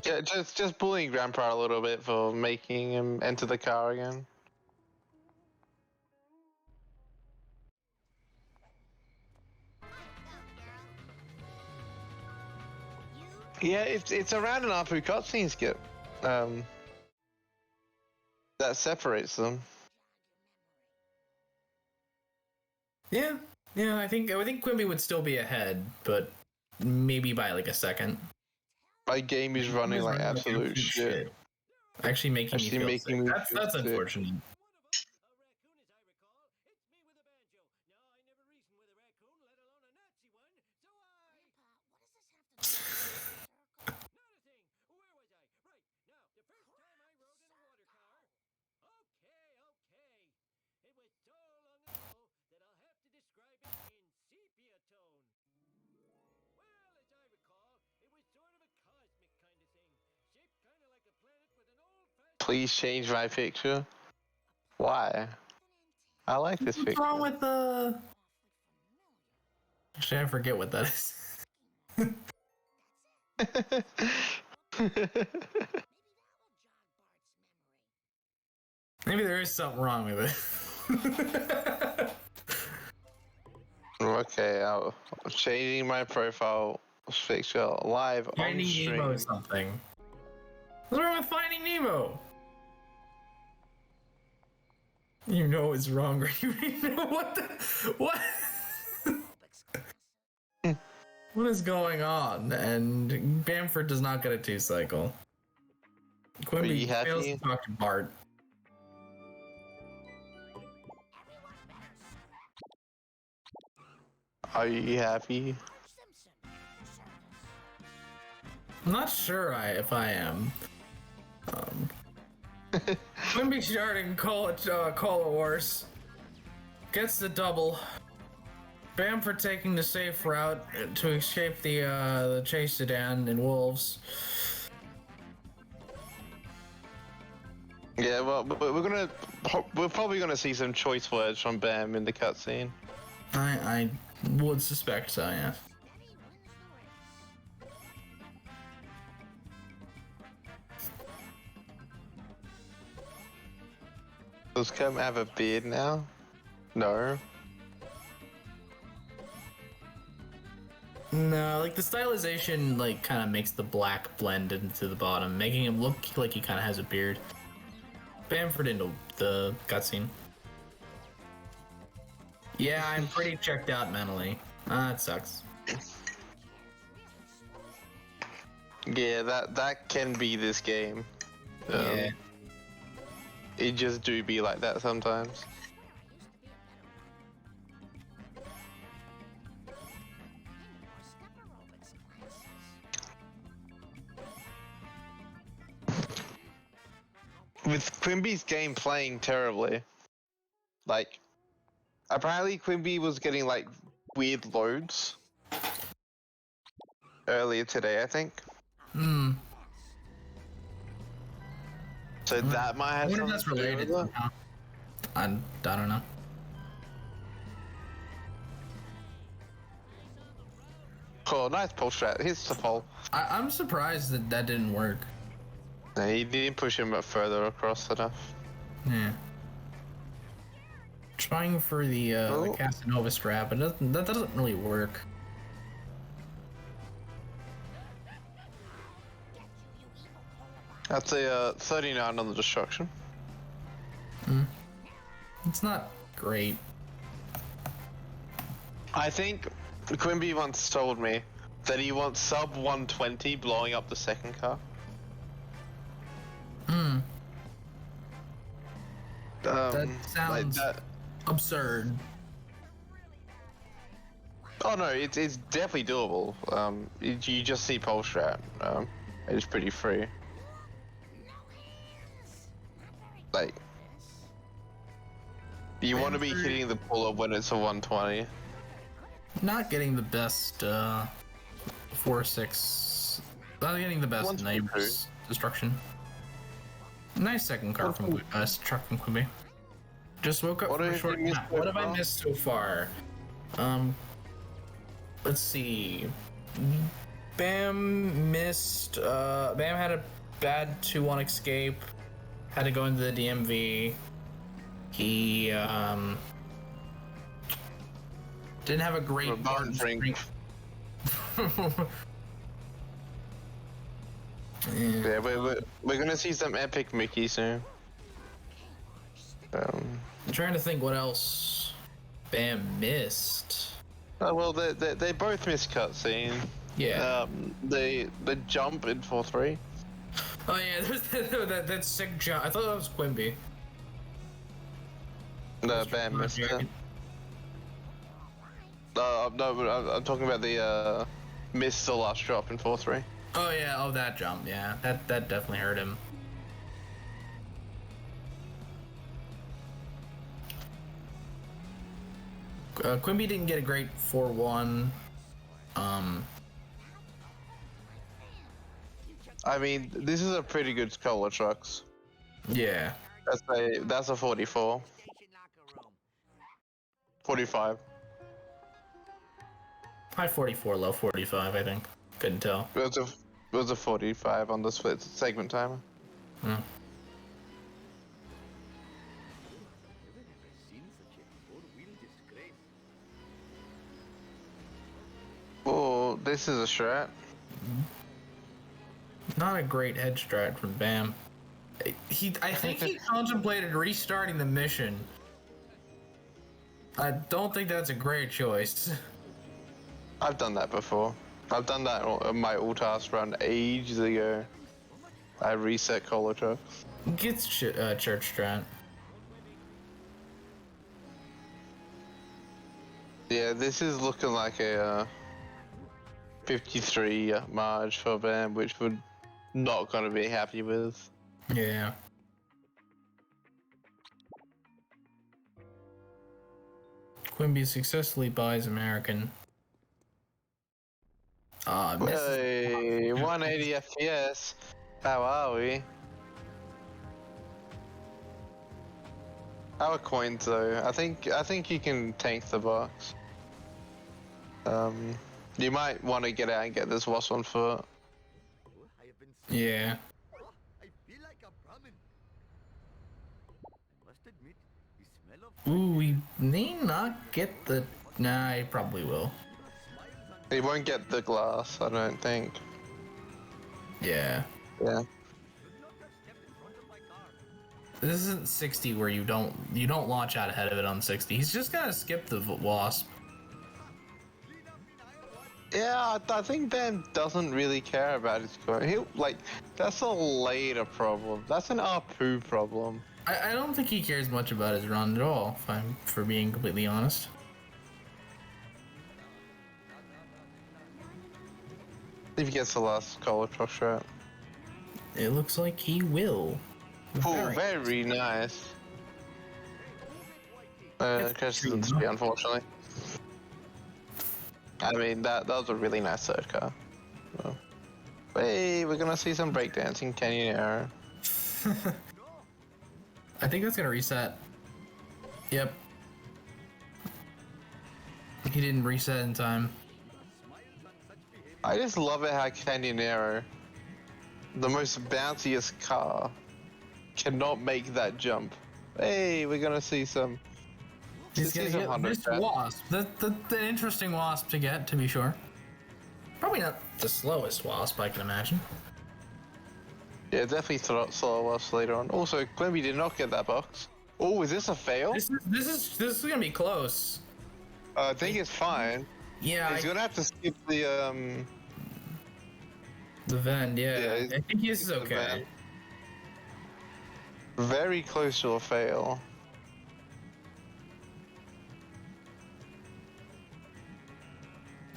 yeah, just bullying Grandpa a little bit for making him enter the car again. Yeah, it's around an ARPU cutscene skip. That separates them. Yeah, I think Quimby would still be ahead, but maybe by like a second. My game is running like absolute shit. Actually making me feel sick. me That's feel sick. unfortunate. Please change my picture. Why? I like this What's picture. wrong with the? Actually, I forget what that is. Maybe there is something wrong with it. Okay, I'm changing my profile picture live on Finding stream. Nemo or something. What's wrong with Finding Nemo? You know it's wrong, right? You know what the what? What is going on? And Bamford does not get a 2-cycle. Quimby you happy? fails to talk to Bart. Are you happy? I'm not sure if I am. Quimby starting call a horse. Gets the double. Bamford taking the safe route to escape the chase sedan and wolves. Yeah, well, we're probably gonna see some choice words from Bam in the cutscene. I would suspect so, yeah. Does Cam have a beard now? No. No, like the stylization like kind of makes the black blend into the bottom, making him look like he kind of has a beard. Bamford into the cutscene. Yeah, I'm pretty checked out mentally. That sucks. Yeah, that can be this game. Yeah. It just do be like that sometimes. With Quimby's game playing terribly, like, apparently Quimby was getting like weird loads earlier today, I think. Hmm. So that might have I wonder if something that's to do related with it. somehow. I don't know. Cool, nice pull strat. Here's the pole. I'm surprised that didn't work. No, he didn't push him further across enough. Yeah. Trying for the Oh. Casanova strap, but that doesn't really work. That's a 39 on the destruction. It's not great. I think Quimby once told me that he wants sub 120 blowing up the second car. That sounds like that. absurd. Oh no, it's definitely doable. You just see pole strat. It's pretty free. Like, you want to be Bamford- hitting the pull-up when it's a 120. Not getting the best 4-6. Not getting the best 122. neighbors destruction. Nice second car from truck from Quimby. Just woke up What from a have short you missed nap. so What have I far? missed so far? Let's see. Bam missed. Bam had a bad 2-1 escape. Had to go into the DMV. He didn't have a great Barton drink. Yeah, we're gonna see some epic Mickey soon. I'm trying to think what else Bam missed. Oh well, they both missed cutscene. Yeah. The jump in 4-3. Oh yeah, there's that sick jump. I thought that was Quimby. No, Bam missed it. No, but I'm talking about the missed the last drop in 4-3. Oh yeah, oh that jump, yeah. That definitely hurt him. Quimby didn't get a great 4-1. I mean, this is a pretty good color trucks. Yeah. That's a 44. 45. High 44, low 45, I think. Couldn't tell. It was a 45 on the split segment timer. Hmm. Oh, this is a strat. Not a great head strat from Bam. I think he contemplated restarting the mission. I don't think that's a great choice. I've done that before. I've done that on my all-task run ages ago. I reset color trucks. Gets church strat. Yeah, this is looking like a 53 marge for Bam, which would not gonna be happy with. Yeah. Quimby successfully buys American. Hey, 180 FPS. How are we? Our coins though. I think you can tank the box. You might want to get out and get this wasp on foot. Yeah. I feel like a Brahmin. Must admit, the smell of Ooh, we may not get the. Nah, I probably will. You won't get the glass, I don't think. Yeah. Yeah. should not have stepped in front of my car. This isn't 60 where you don't launch out ahead of it on 60. He's just gonna skip the wasp. Yeah, I think Ben doesn't really care about his score. That's a later problem. That's an ARPU problem. I don't think he cares much about his run at all, if I'm for being completely honest. If he gets the last color truck shot. It looks like he will. Oh, very nice. Crashes into speed, unfortunately. I mean, that was a really nice third car. So. Hey, we're gonna see some breakdancing, Canyon Arrow. I think that's gonna reset. Yep. He didn't reset in time. I just love it how Canyon Arrow, the most bounciest car, cannot make that jump. Hey, we're gonna see some. He's gonna get this wasp. The interesting wasp to get, to be sure. Probably not the slowest wasp, I can imagine. Yeah, definitely slow us later on. Also, Quimby did not get that box. Oh, is this a fail? This is gonna be close. I think it's fine. Yeah, He's gonna have to skip the the vent. Yeah, Yeah, I think this is the okay. vent. Very close to a fail.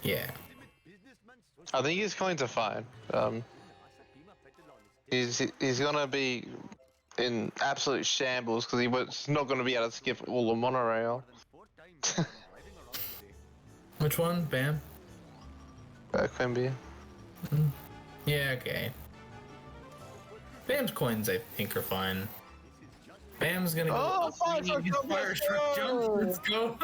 Yeah. I think he's going to fine. He's gonna be in absolute shambles because he's not gonna be able to skip all the monorail. Which one? Bam. Quimby. Yeah. Okay. Bam's coins, I think, are fine. Bam's gonna go. Oh, up, fire truck jump, fire let's truck jump. go! Let's go.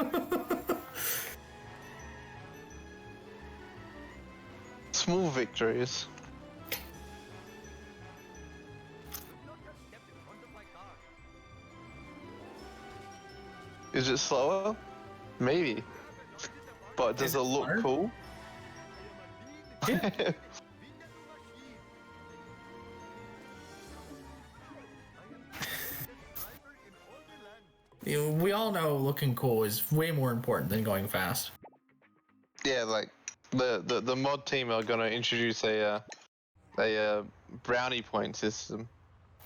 Small victories. Is it slower? Maybe. But does it look hard? cool? Yeah. We all know looking cool is way more important than going fast. Yeah, like the mod team are gonna introduce a brownie point system,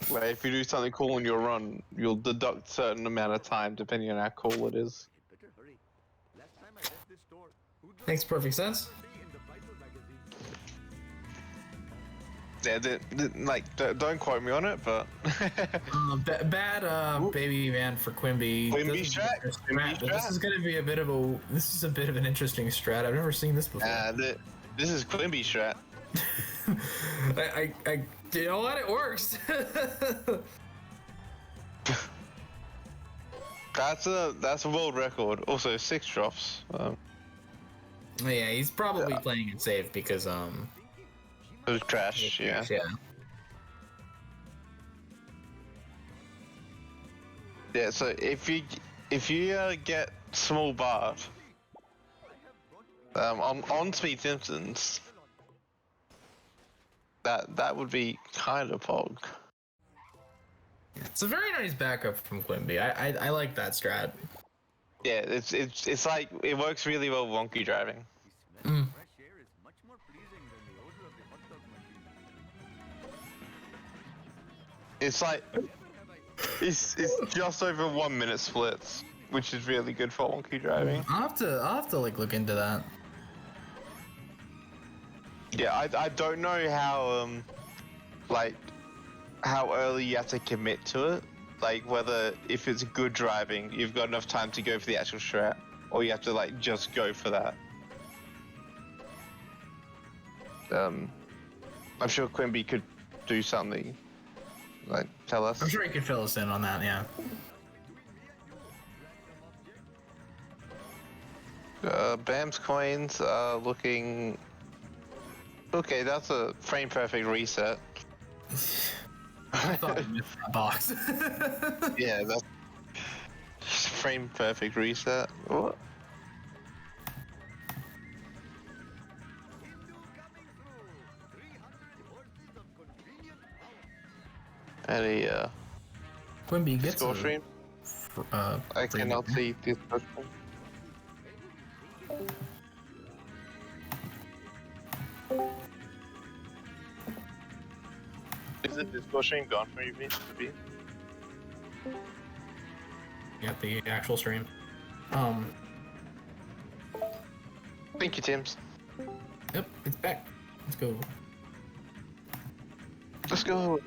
where if you do something cool in your run, you'll deduct a certain amount of time depending on how cool it is. Makes perfect sense. Yeah, don't quote me on it, but Bad baby man for Quimby. Quimby This is strat. interesting. Quimby But this strat. is gonna be a bit of a an interesting strat. I've never seen this before. this is Quimby strat. I you know what? It works. That's a world record. Also 6 drops. Yeah, he's probably playing it safe because It was trash. Yeah. Yeah. So if you get small bar on Speed Simpsons, that would be kind of pog. It's a very nice backup from Quimby. I like that strat. Yeah, it's like it works really well with wonky driving. Mm. It's like it's just over 1 minute splits, which is really good for wonky driving. I'll have to like look into that. Yeah, I don't know how like how early you have to commit to it. Like whether if it's good driving, you've got enough time to go for the actual strat, or you have to like just go for that. I'm sure Quimby could do something. Like tell us. I'm sure he could fill us in on that. Yeah. Bam's coins are looking. Okay, that's a frame perfect reset. I thought I missed that box. Yeah, that's frame perfect reset. What? Any Quimby gets score a, stream? I free cannot victory. see this question. Is the Discord stream gone from you, B? Got the actual stream. Thank you, Tims. Yep, it's back. Let's go. Let's go.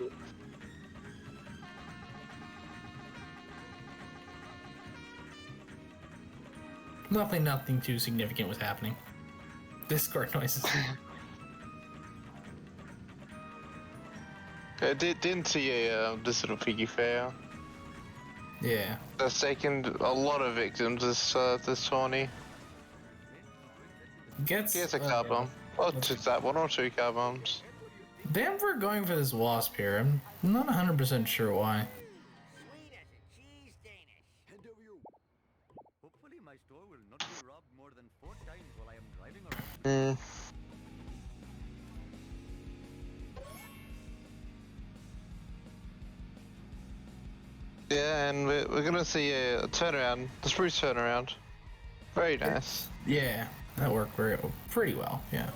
Nothing too significant was happening. Discord noises. I didn't see this little piggy fair. Yeah. That's taken a lot of victims this tourney. Gets He has a car bomb. Oh, just that one or 2 car bombs. Bamford going for this wasp here. I'm not 100% sure why. Sweet as a cheese Danish. Hopefully my store will not be robbed more than 4 times while I am driving around. we're gonna see a turnaround, the spruce turnaround. Very nice. Yeah, that worked pretty well. Yeah.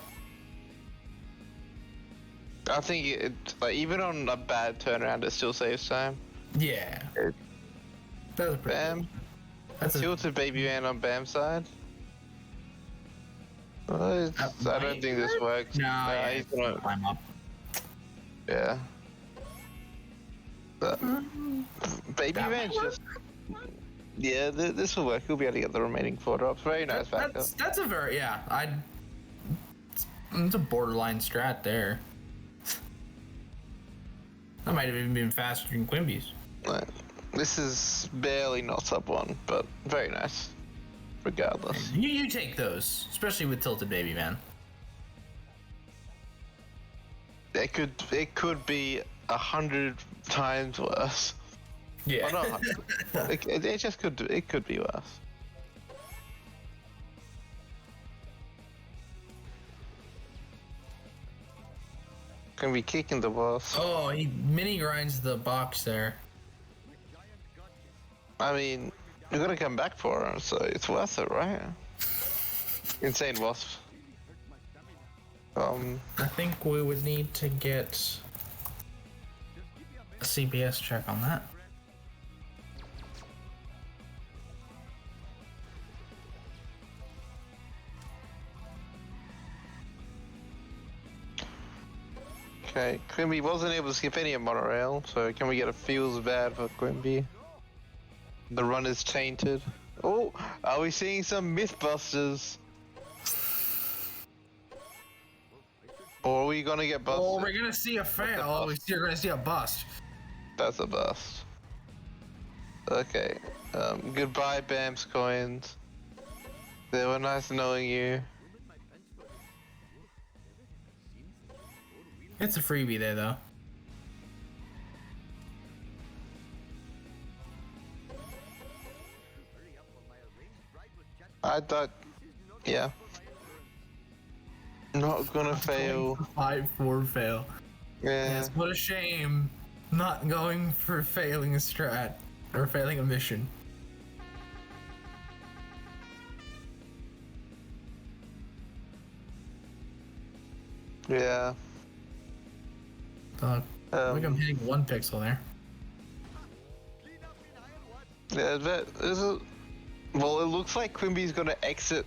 I think it, like, even on a bad turnaround, it still saves time. Yeah. That was pretty Bam. good. That's a, Tilted baby man on Bam's side. I don't think this works. no, yeah, he's gonna climb up. Yeah. But baby That man's might just. Yeah, this will work. He'll be able to get the remaining 4 drops. Very nice backup. That's a very it's a borderline strat there. That might have even been faster than Quimby's. This is barely not sub 1, but very nice. Regardless. You take those, especially with tilted baby man. It could be 100 times worse. Yeah. Or not 100. it just could be worse. Gonna be kicking the boss. Oh, he mini grinds the box there. I mean, you're gonna come back for him, so it's worth it, right? Insane wasp. I think we would need to get a CPS check on that. Okay, Quimby wasn't able to skip any of monorail, so can we get a feels bad for Quimby? The run is tainted. Oh, are we seeing some Mythbusters? Or are we gonna get busted? Oh, we're gonna see a fail. Oh, we're gonna see a bust. That's a bust. Okay. Goodbye, Bam's coins. They were nice knowing you. It's a freebie there, though. I thought, yeah. Not gonna fail. 5-4 fail. Yeah. Yes, what a shame. Not going for failing a strat. Or failing a mission. Yeah. I think I'm hitting 1 pixel there. Yeah, well, it looks like Quimby's gonna exit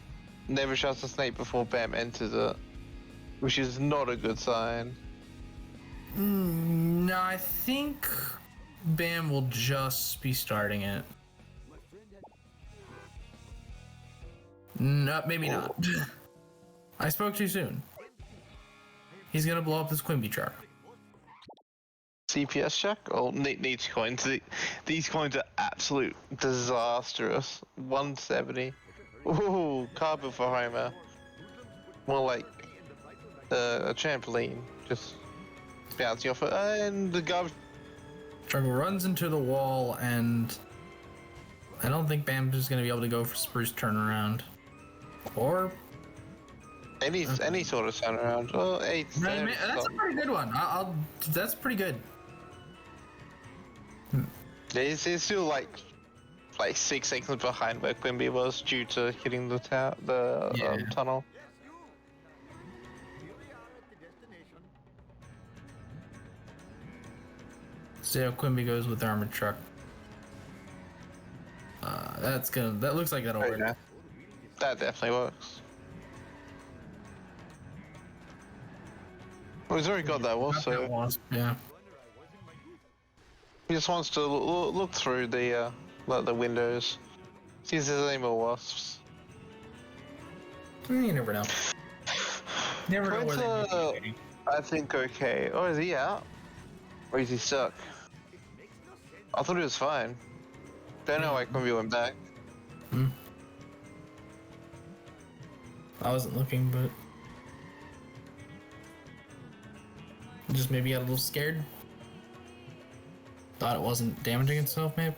Never Shuts a Snake before Bam enters it, which is not a good sign. No, I think Bam will just be starting it. No, maybe not. I spoke too soon. He's gonna blow up this Quimby truck. CPS check? Oh, needs coins. These coins are absolute disastrous. 170. Ooh, carbon for Homer. More like a trampoline, just bouncing off it. And the garbage. Truck runs into the wall, and I don't think Bam's is gonna be able to go for Spruce turnaround. Or Any sort of turnaround. Oh, 8. that's a pretty good one. That's pretty good. He's still like 6 seconds behind where Quimby was due to hitting the tunnel. See how Quimby goes with the armored truck. That looks like that'll work. Yeah. That definitely works. Well, he's already got that wasp, so yeah. he just wants to look through the windows, see if there's any more wasps. You never know. Never know where they may be. I think okay. Oh, is he out? Or is he stuck? I thought he was fine. Don't know why Quimby went back. I wasn't looking, but just maybe got a little scared. Thought it wasn't damaging itself, maybe.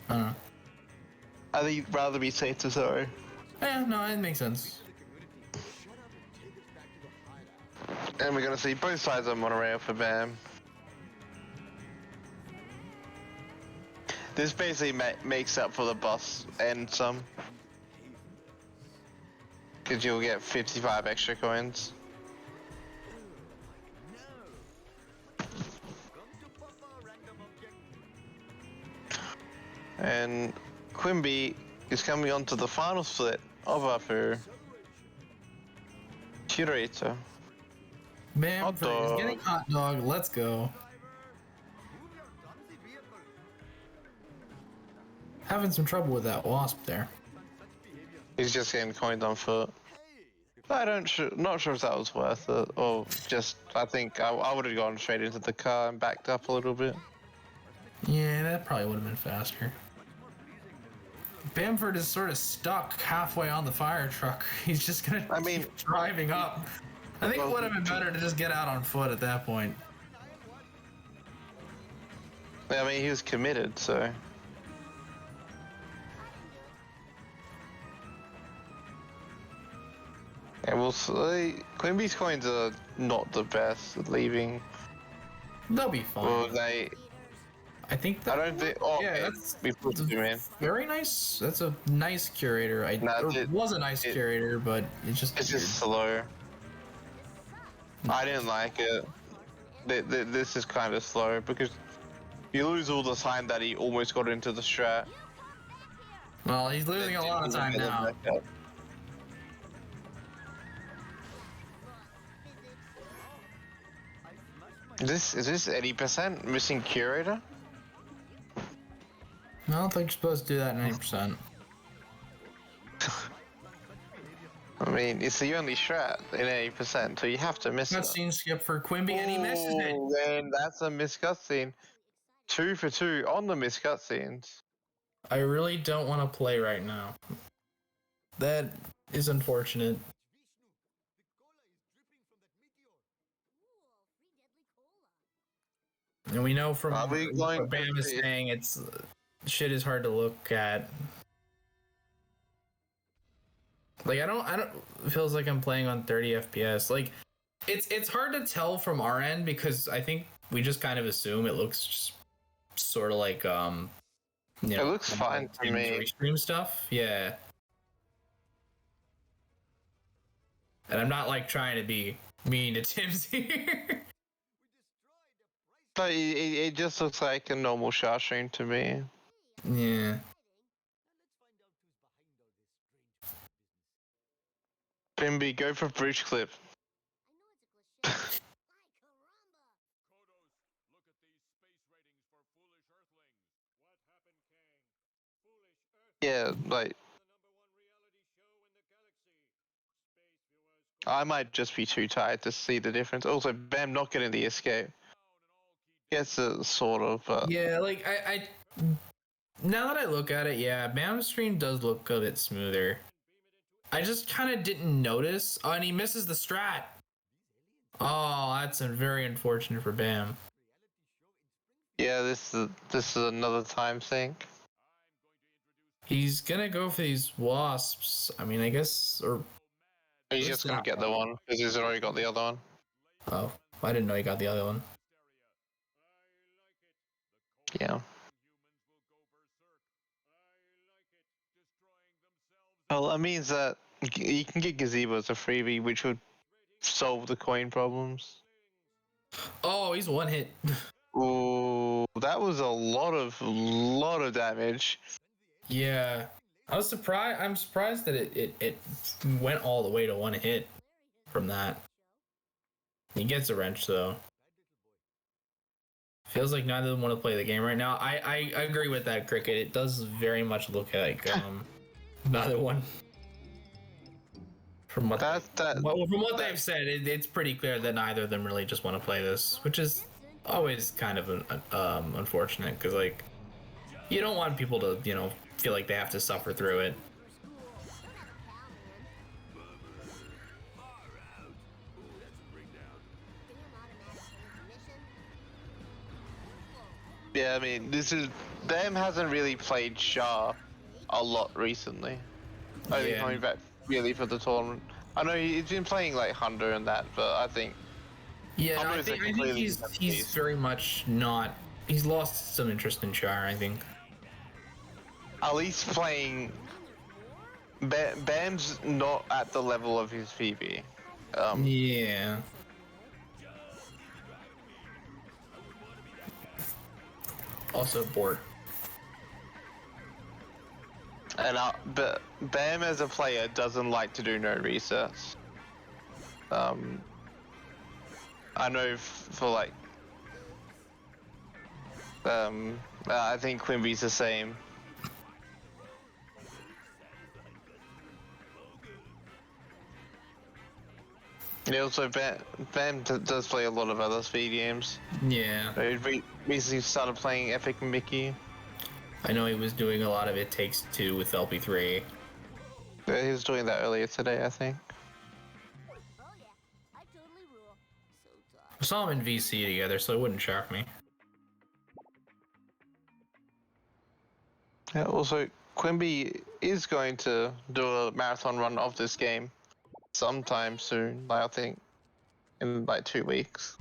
I don't know. I think you'd rather be safe than sorry. Yeah, no, it makes sense. And we're gonna see both sides of monorail for Bam. This basically makes up for the boss and some. Because you'll get 55 extra coins. And Quimby is coming on to the final split of our curator. Bamford is dog. getting hot dog. Let's go. Having some trouble with that wasp there. He's just getting coined on foot. Not sure if that was worth it, or just I think I would have gone straight into the car and backed up a little bit. Yeah, that probably would have been faster. Bamford is sort of stuck halfway on the fire truck. He's just gonna keep driving up. I think it would have been better to just get out on foot at that point. I mean, he was committed, so. And we'll see. Quimby's coins are not the best at leaving. They'll be fine. Well, they. I think that. I don't think. Oh, yeah, okay. that's We put him in. very nice. That's a nice curator. It was a nice curator, but it's just. It's just slow. I didn't like it. This is kind of slow because you lose all the time that he almost got into the strat. Well, he's losing a lot of time now. Is this 80% missing curator? I don't think you're supposed to do that 90%. I mean, it's the only strat in 80%, so you have to miss it. Cutscene skip for Quimby, and he misses it. Then that's a missed cutscene. 2 for 2 on the missed cutscenes. I really don't want to play right now. That is unfortunate. And we know from what Bam is saying, it's shit is hard to look at. Like I don't it feels like I'm playing on 30 FPS. Like it's hard to tell from our end because I think we just kind of assume it looks just sort of like you know, it looks fine to me. Stream stuff, yeah. And I'm not like trying to be mean to Tim's here. But it just looks like a normal shot stream to me. Yeah. Quimby, go for bridge clip. Yeah, like I might just be too tired to see the difference. Also, Bam not getting the escape. Gets it sort of. But... Yeah, like I now that I look at it, yeah, Bam's stream does look a bit smoother. I just kind of didn't notice. Oh, and he misses the strat. Oh, that's very unfortunate for Bam. Yeah, this is another time sink. He's gonna go for these wasps. I mean, I guess, or he's just gonna get the one because he's already got the other one. Oh, I didn't know he got the other one. Yeah. Well, that means that you can get gazebo as a freebie, which would solve the coin problems. Oh, he's one hit. Ooh, that was a lot of damage. Yeah, I was surprised. I'm surprised that it went all the way to one hit from that. He gets a wrench though. Feels like neither of them want to play the game right now. I agree with that, Cricket. It does very much look like neither one. From what they've said, it's pretty clear that neither of them really just want to play this, which is always kind of unfortunate because like you don't want people to feel like they have to suffer through it. Yeah, I mean, Bam hasn't really played Shah a lot recently. Only coming back really for the tournament. I know he's been playing like Hunter and that, but I think. Yeah, no, I think he's very much not. He's lost some interest in Char, I think. at least playing. Bam's not at the level of his PB. Yeah. Also Bort. And but Bam as a player doesn't like to do no resets. I know for like, I think Quimby's the same. Yeah, also Bam does play a lot of other speed games. Yeah. He recently started playing Epic Mickey. I know he was doing a lot of It Takes Two with LP3. Yeah, he was doing that earlier today, I think. Oh yeah, I totally rule. So tough. I saw them in VC together, so it wouldn't shock me. Yeah, also, Quimby is going to do a marathon run of this game sometime soon, I think in like 2 weeks.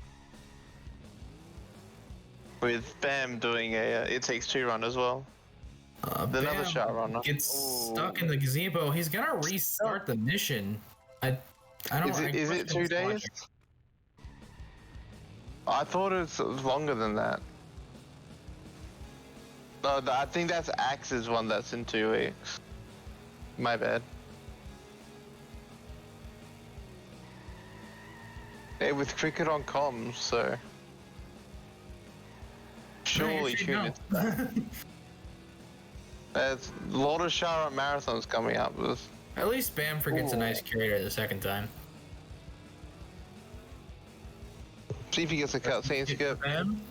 With Bam doing a It Takes Two run as well. Another Bam shot runner. gets stuck in the gazebo. He's gonna restart the mission. I don't. Is it 2 days? Logic. I thought it was longer than that. No, I think that's Axe's one that's in 2 weeks. My bad. Yeah, with cricket on comms, so surely tune into that. There's a lot of Charlotte marathons coming up. At least Bamford gets a nice curator the second time. See if he gets a cutscene skip. Bam.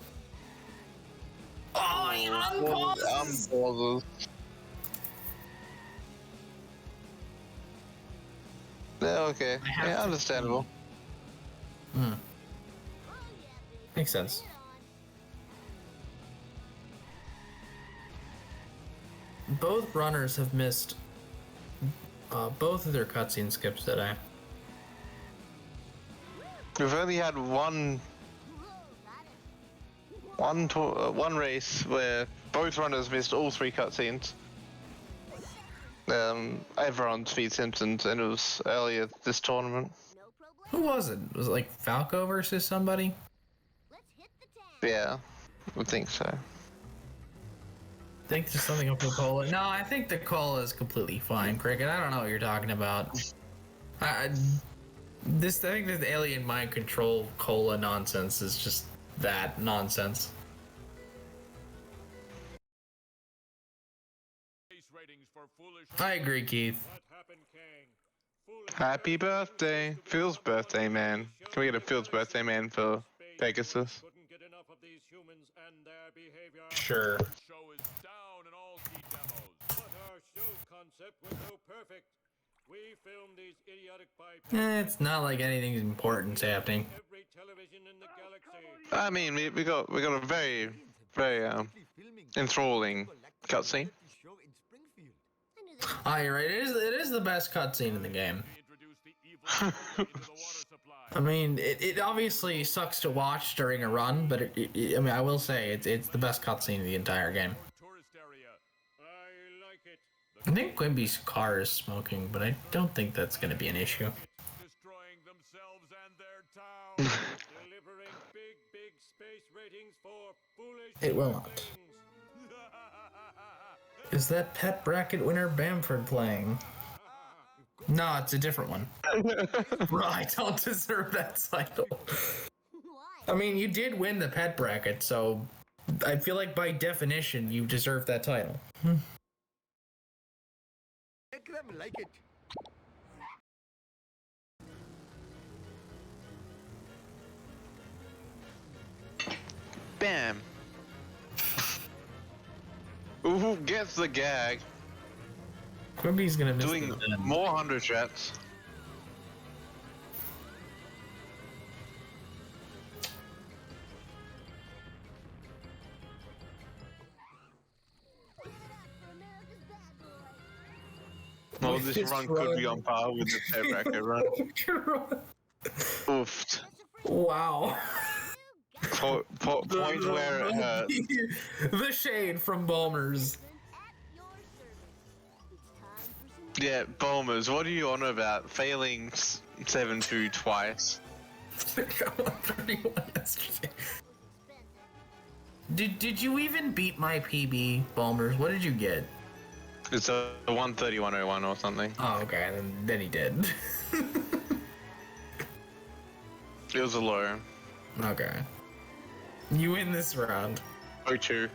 Oh, he unpauses. Unpauses. Yeah, okay. Yeah, understandable. Hmm. Makes sense. Both runners have missed both of their cutscene skips today. We've only had one race where both runners missed all 3 cutscenes. Everyone Speed Simpsons, and it was earlier this tournament. No problem. Who was it? Was it like Falco versus somebody? Let's hit the town. Yeah, I think so. I think there's something up with Cola. No, I think the Cola is completely fine, Cricket. I don't know what you're talking about. I think this alien mind control Cola nonsense is just that nonsense. I agree, Keith. What happened, King? Foolish Happy birthday, Phil's birthday man. Can we get a Phil's birthday man for Pegasus? couldn't get enough of these humans and their behavior. Sure. Show is down in all key demos. But our show concept was so perfect. We filmed these idiotic pipes. It's not like anything important's happening. Every television in the galaxy. I mean, we got a very enthralling cutscene. Show in Springfield. I knew that. Ah, you're right. It is the best cutscene in the game. Introduce the evil into the water supply. I mean, it obviously sucks to watch during a run, but I mean, I will say it's the best cutscene in the entire game. Tourist area. I like it. I think Quimby's car is smoking, but I don't think that's going to be an issue. Destroying themselves and their town. Delivering big space ratings for foolish It will not. things. Is that pet bracket winner Bamford playing? No, it's a different one. Bro, I don't deserve that title. Why? I mean, you did win the pet bracket, so I feel like by definition you deserve that title. Make them like it. Bam. Who gets the gag? Quimby's gonna miss Doing the win. more 100 shots. Well, this This run could be run. on par with the pay bracket run. Oofed. Wow. Point where it hurt. The shade from Bulmers. At your service. Yeah, Bulmers, what are you on about? Failing 7-2 twice. I got 131 yesterday. Did you even beat my PB, Bulmers? What did you get? It's a 131.01 or something. Oh, okay, then he did. It was a low. Okay. You win this round. 0-2.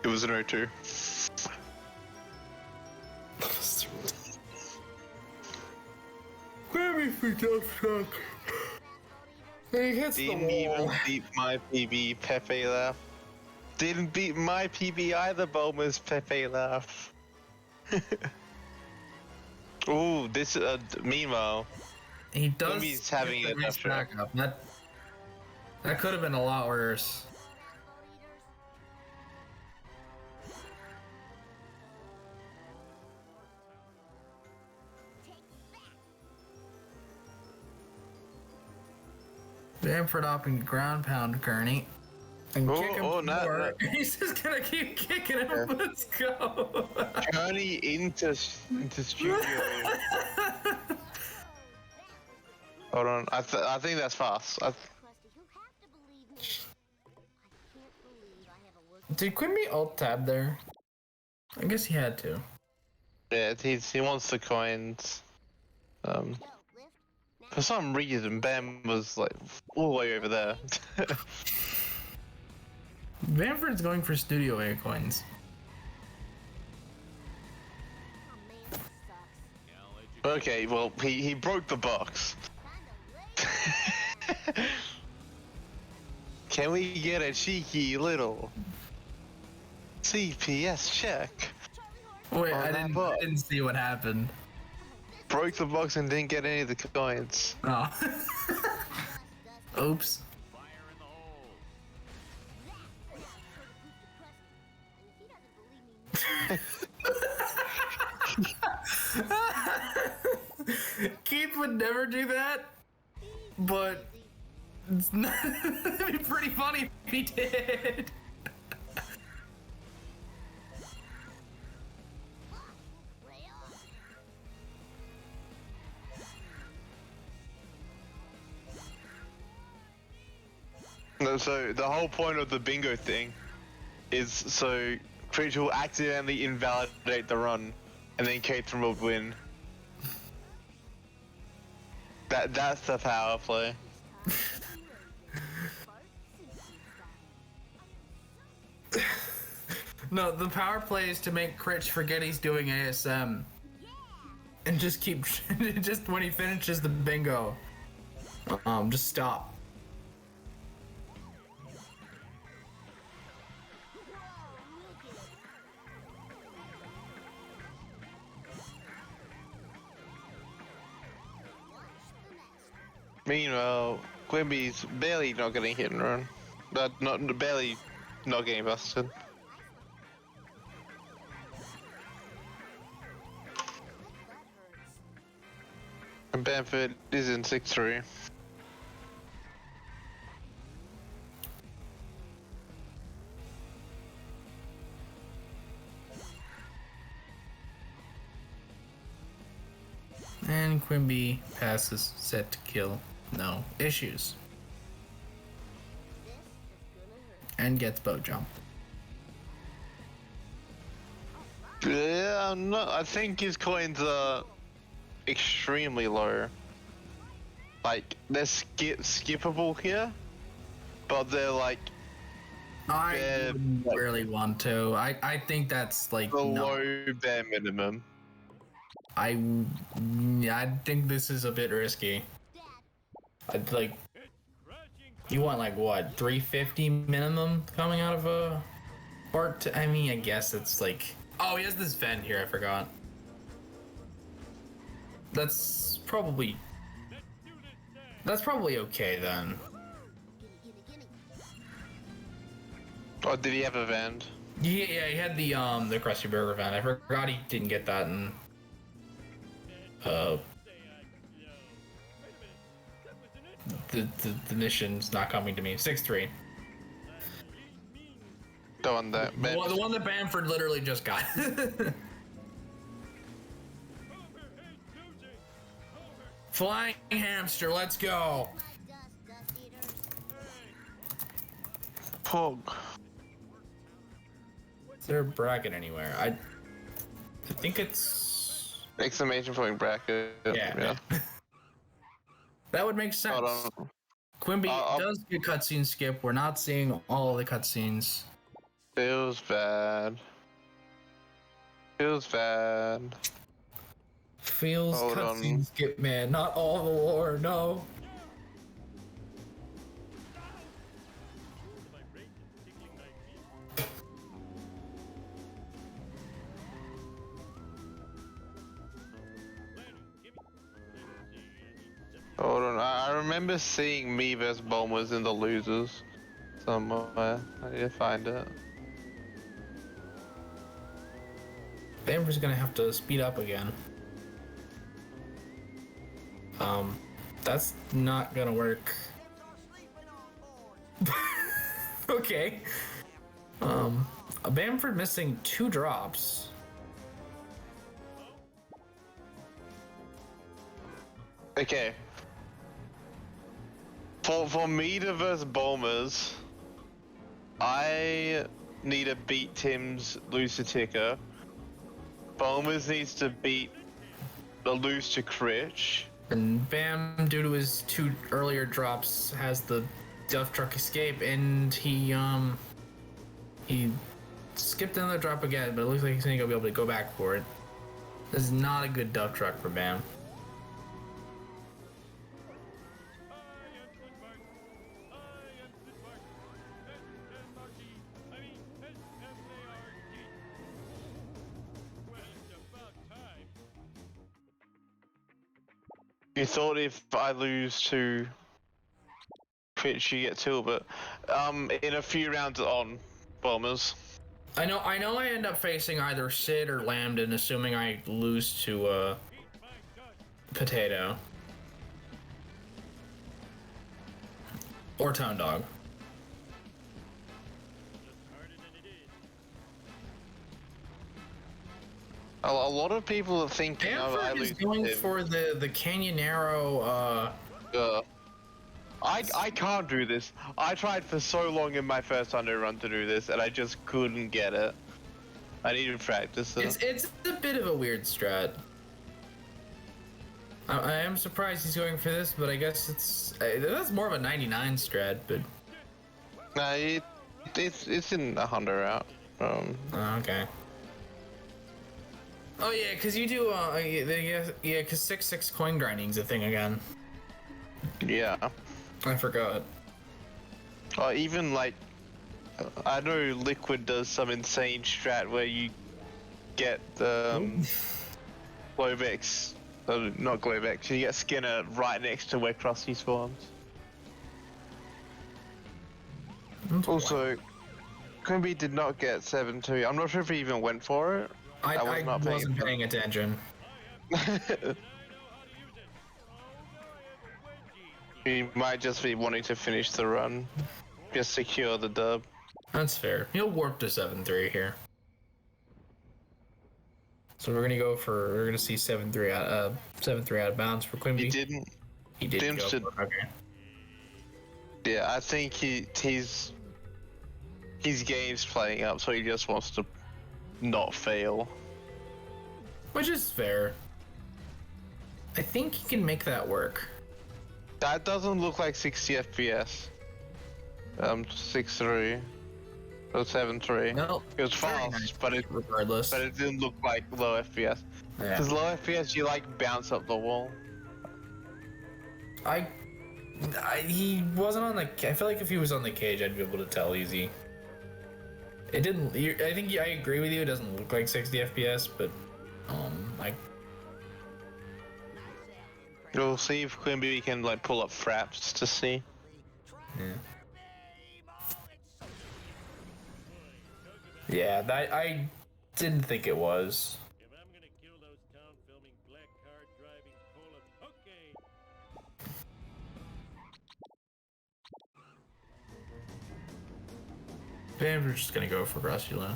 It was an 0-2. Quimby for tough truck. He hits Didn't the even wall. beat my PB, Pepe laugh. Didn't beat my PB either, Bulmers, Pepe laugh. Ooh, this, meanwhile, He does. Quimby's having get a the tough race back up. That could have been a lot worse. Bamford opting ground pound Gurney. And kick him more. no. He's just gonna keep kicking him. Yeah. Let's go. Journey into studio. Hold on, I think that's fast. Krusty, you'll have to believe me. I can't believe I have a work. Did Quimby alt tab there? I guess he had to. Yeah, he wants the coins. Yo, lift. For some reason, Bam was like all the way over there. Bamford's going for Studio A coins. Oh man, this sucks. Okay, well he broke the box. Kinda lit. Can we get a cheeky little CPS check? Wait, Oh, I that didn't box. see what happened. Broke the box and didn't get any of the coins. Oh. Oops. Fire in the hole. Keith would never do that, but it's not, it'd be pretty funny if he did. No, so the whole point of the bingo thing is so Creature will accidentally invalidate the run, and then Catherine will win. That's the power play. No, the power play is to make Critch forget he's doing ASM. And just keep, just when he finishes the bingo, just stop. Meanwhile, Quimby's barely not getting hit and run. But barely not getting busted. And Bamford is in 6-3. And Quimby passes, set to kill, no issues. And gets boat jump. Yeah, no, I think his coins are extremely low. Like, they're skippable here, but they're like I wouldn't really want to. I think that's like below bare minimum. I think this is a bit risky. I'd like, you want like what, 350 minimum coming out of a part? I mean, I guess it's like, oh, he has this vent here. I forgot. That's probably okay then. Oh, did he have a vand? Yeah, he had the Krusty Burger vent. I forgot he didn't get that in the mission's not coming to me. 6-3. The one that The one that Bamford literally just got. Flying hamster, let's go. Dust eaters. Pog. Is there a bracket anywhere? I think it's... Exclamation point bracket. Yeah. That would make sense. Hold on. Quimby I'll- does get cutscene skip. We're not seeing all of the cutscenes. Feels bad. Feels bad. Feels Hold cutscene on. skip, man. Not all the lore, no. Hold on. I remember seeing me vs. Bombers in the losers somewhere. I need to find it. Bamford's gonna have to speed up again. That's not gonna work. Okay. Bamford missing 2 drops. Okay. For me to versus Bombers, I need to beat Tim's Lucitica. Bombers needs to beat the lose to Critch. And Bam, due to his 2 earlier drops, has the Duff Truck escape, and he skipped another drop again, but it looks like he's gonna be able to go back for it. This is not a good Duff Truck for Bam. You thought if I lose to Critch, you get 2, but in a few rounds on Bombers. I know I end up facing either Sid or Lambden, assuming I lose to Potato. Or Town Dog. A lot of people are thinking I Bamford lose is going to him. for the Canyonero, I can't do this. I tried for so long in my first Under run to do this, and I just couldn't get it. I need to practice it. It's a bit of a weird strat. I am surprised he's going for this, but I guess that's more of a 99 strat, but... Nah, it's in a Honda route. okay. Oh yeah, because you do, yeah, because 6-6 coin grinding's a thing again. Yeah. I forgot. Or even like, I know Liquid does some insane strat where you get Glovex, not Glovex, you get Skinner right next to where Krusty spawns. Also, Quimby did not get 7-2. I'm not sure if he even went for it. I was not paying wasn't paying attention. He might just be wanting to finish the run, just secure the dub. That's fair. He'll warp to 7-3 here. So we're gonna see 7-3 out of bounds for Quimby. He didn't. He did Dimps go did- for it, okay. Yeah, I think his game's playing up, so he just wants to not fail. Which is fair. I think he can make that work. That doesn't look like 60 FPS. 6-3 or 7-3. No, It was very fast, nice, but it regardless. didn't look like low FPS. Yeah. Because low FPS, you like bounce up the wall. He wasn't on the. I feel like if he was on the cage, I'd be able to tell easy. It didn't. I think I agree with you. It doesn't look like 60 FPS, but like. We'll see if Quimby can like pull up fraps to see. Yeah. Yeah, I didn't think it was. If I'm gonna kill those town filming black car driving colas, okay. Bamford's just gonna go for Gracula.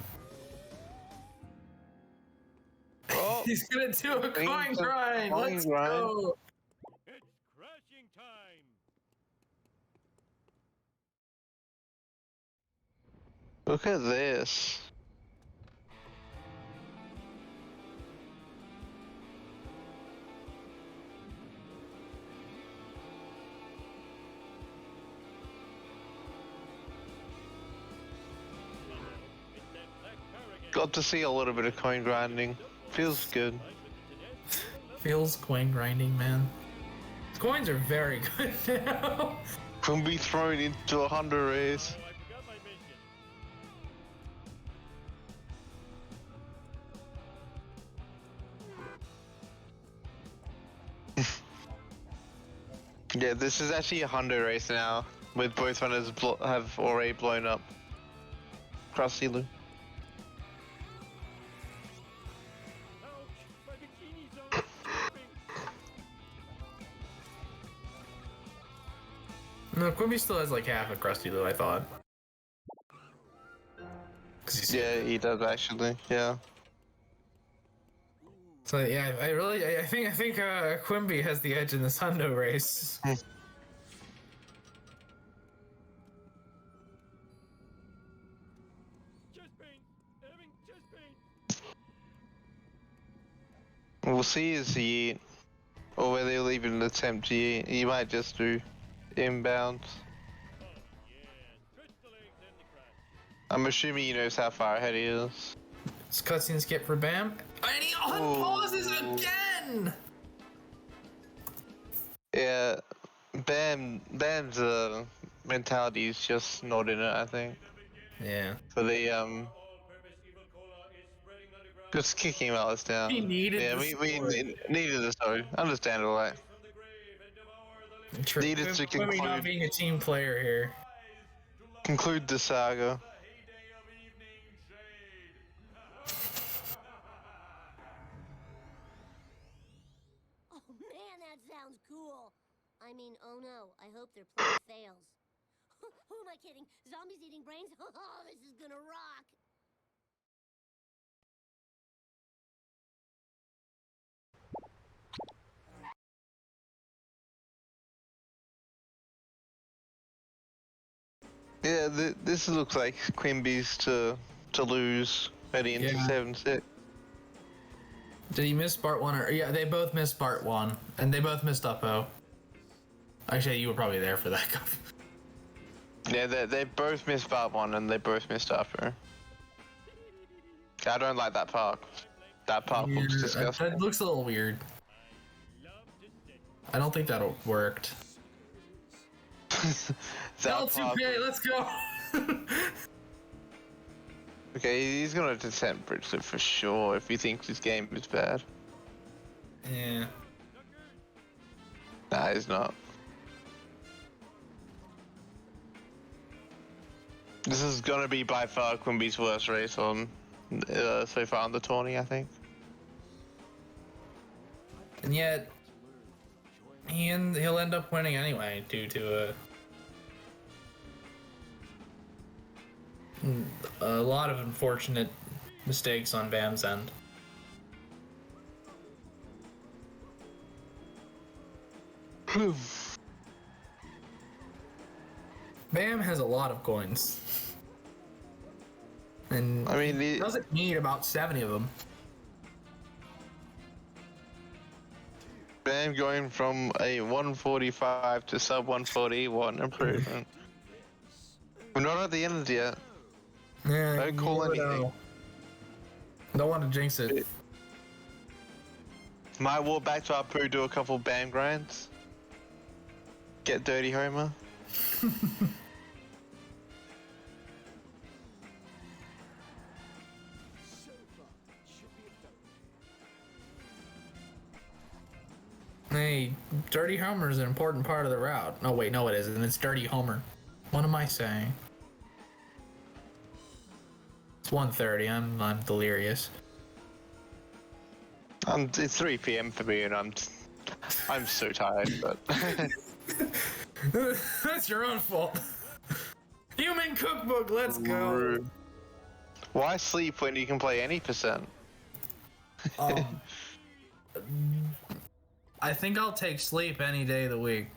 Oh, He's gonna do a coin He's a grind. coin Let's grind. go. It's Look at this. Got to see a little bit of coin grinding. Feels good. Feels coin grinding, man. Coins are very good now. Can be thrown into a Honda race. Yeah, this is actually a Honda race now, with both runners have already blown up. Krusty Lou. No, Quimby still has like half a Krusty Lou, I thought. Yeah, he does actually. Yeah. So yeah, I think Quimby has the edge in this Hundo race. We'll see his yeet, or whether he'll even attempt yeet. He might just do inbounds. I'm assuming he knows how far ahead he is. It's cutscene skip for Bam. And he unpauses again! Yeah, Bam's mentality is just not in it, I think. Yeah. So they just kicking Malice down. He needed yeah, the we sword. needed the sword. Understandable, right? Needed to Quimby not being a team player here. conclude the saga. Oh man, that sounds cool. I mean, oh no, I hope their plan fails. Who am I kidding? Zombies eating brains? Oh, this is gonna rock. Yeah, this looks like Quimby's to lose heading into 7-6. Did he miss part 1 or yeah, they both missed part 1 and they both missed Uppo. Actually, you were probably there for that. Yeah, they both missed part 1 and they both missed Upper. I don't like that park. That park looks disgusting. That looks a little weird. I don't think that worked. L2K, let's go! Okay, he's gonna attempt Bridgelet for sure if he thinks his game is bad. Yeah. Nah, he's not. This is gonna be by far Quimby's worst race on so far on the tourney, I think. And yet, he'll end up winning anyway due to a lot of unfortunate mistakes on Bam's end. Bam has a lot of coins. And I mean, he doesn't need about 70 of them. Bam going from a 145 to sub 141 improvement. We're not at the end yet. Yeah, Don't call anything. know. Don't want to jinx it. Might walk back to Apu, do a couple Bam grinds. Get dirty Homer. Hey, Dirty Homer is an important part of the route. No, wait, no, it isn't. It's Dirty Homer. What am I saying? It's 1:30. I'm delirious. It's 3 p.m. for me, and I'm so tired. But that's your own fault. Human cookbook. Let's go. Why sleep when you can play any percent? I think I'll take sleep any day of the week.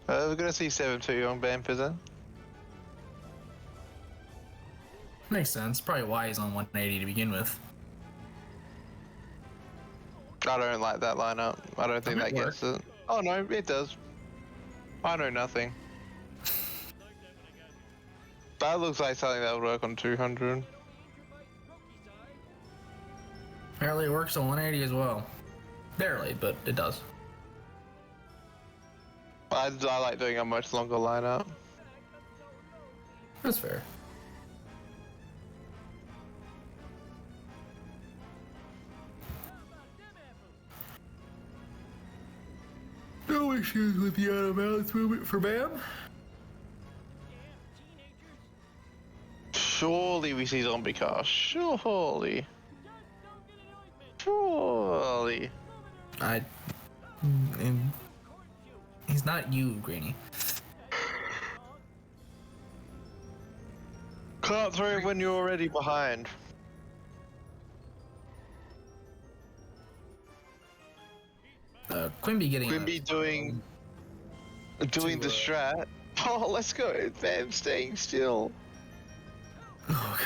We're gonna see 7-2 on Bamford then. Makes sense. Probably why he's on 180 to begin with. I don't like that lineup. I don't think that gets it. Oh no, it does. I know nothing. That looks like something that would work on 200. Apparently it works on 180 as well. Barely, but it does. I like doing a much longer lineup. That's fair. No issues with the out-of-bounds movement for Bam. Surely we see zombie car. Surely. Surely. He's not you, Greenie. Can't throw it when you're already behind. Quimby getting Quimby doing the strat. Oh, let's go. Bam staying still. Oh,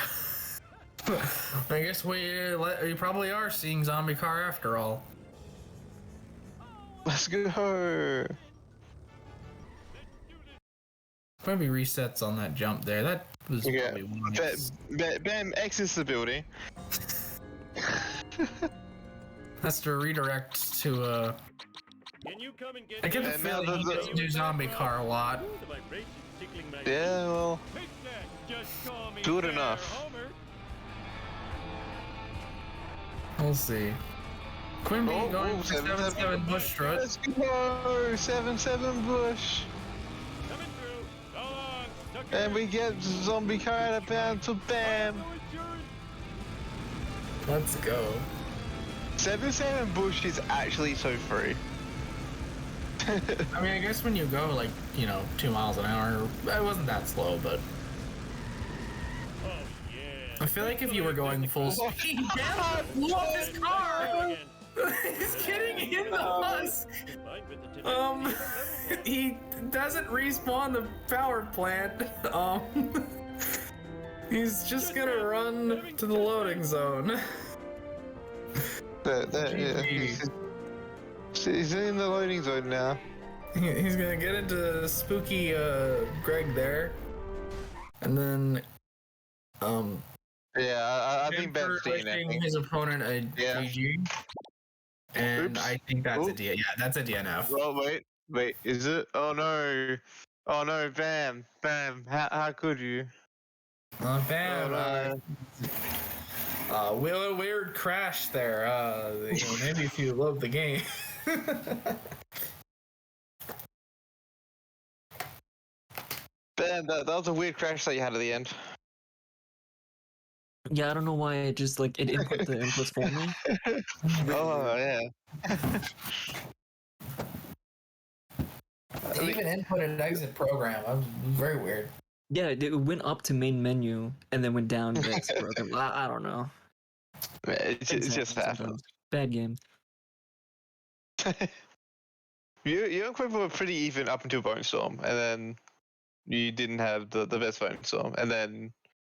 God. I guess we probably are seeing zombie car after all. Let's go. Quimby resets on that jump there. That was probably one. Bam exits the building. Has to redirect to Can you come and get I get the And now feeling he the- gets to do zombie car a lot. My brace is tickling my Yeah, well, Take that, just call me good Bear enough. Homer. We'll see. Quimby going for 7-7 Bush strut. Let's go. 7-7 Bush. Coming through. So long. Tuck And we get zombie car out of bounds to Bam. No insurance. Let's go. 7-7 Bush is actually so free. I mean, I guess when you go like, 2 miles an hour, it wasn't that slow, but Oh, yeah. I feel like if you were going full speed, Bam blew up his car! Again. He's getting in the husk! Combined with the He doesn't respawn the power plant. He's just gonna run to the loading zone. Yeah. He's in the loading zone now. He's gonna get into spooky Greg there, and then Yeah, I think Bam's Bamford DNF. wishing his opponent a Yeah. GG, and Oops. I think that's Oops. a DNF. Yeah, that's a DNF. Oh wait, is it? Oh no, Bam, how could you? Bam. Oh, no. Weird crash there. Maybe if you love the game. Bam, that was a weird crash that you had at the end. Yeah, I don't know why it just it input the inputs for me. Oh yeah. They even input an exit program. That was very weird. Yeah, it went up to main menu and then went down to the exit program. I don't know. It's just happened. Sometimes. Bad game. You and Quimby were pretty even up until Bone Storm, and then you didn't have the best Bone Storm, and then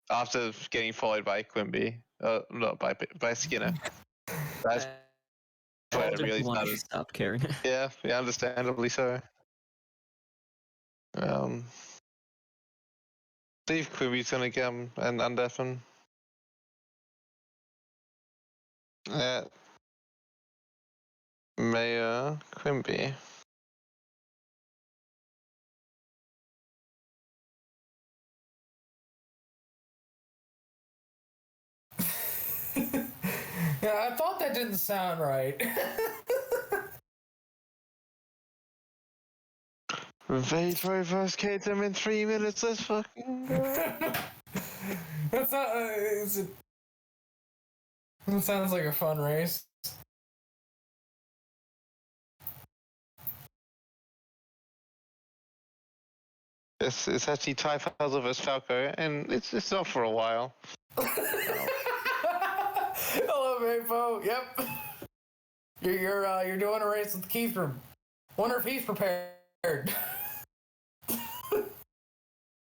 after getting followed by Quimby, not by Skinner, that's when it really Wanted to started. stop caring. Yeah, understandably so. See if Quimby's gonna come and undeafen. Mayor Quimby. Yeah, I thought that didn't sound right. Vetro vs. Katem in 3 minutes, let's fucking go. That's not. That sounds like a fun race. It's actually Ty Puzzle vs. Falco, and it's not for a while. Hello, Vapo. Yep. You're doing a race with Keith. Wonder if he's prepared.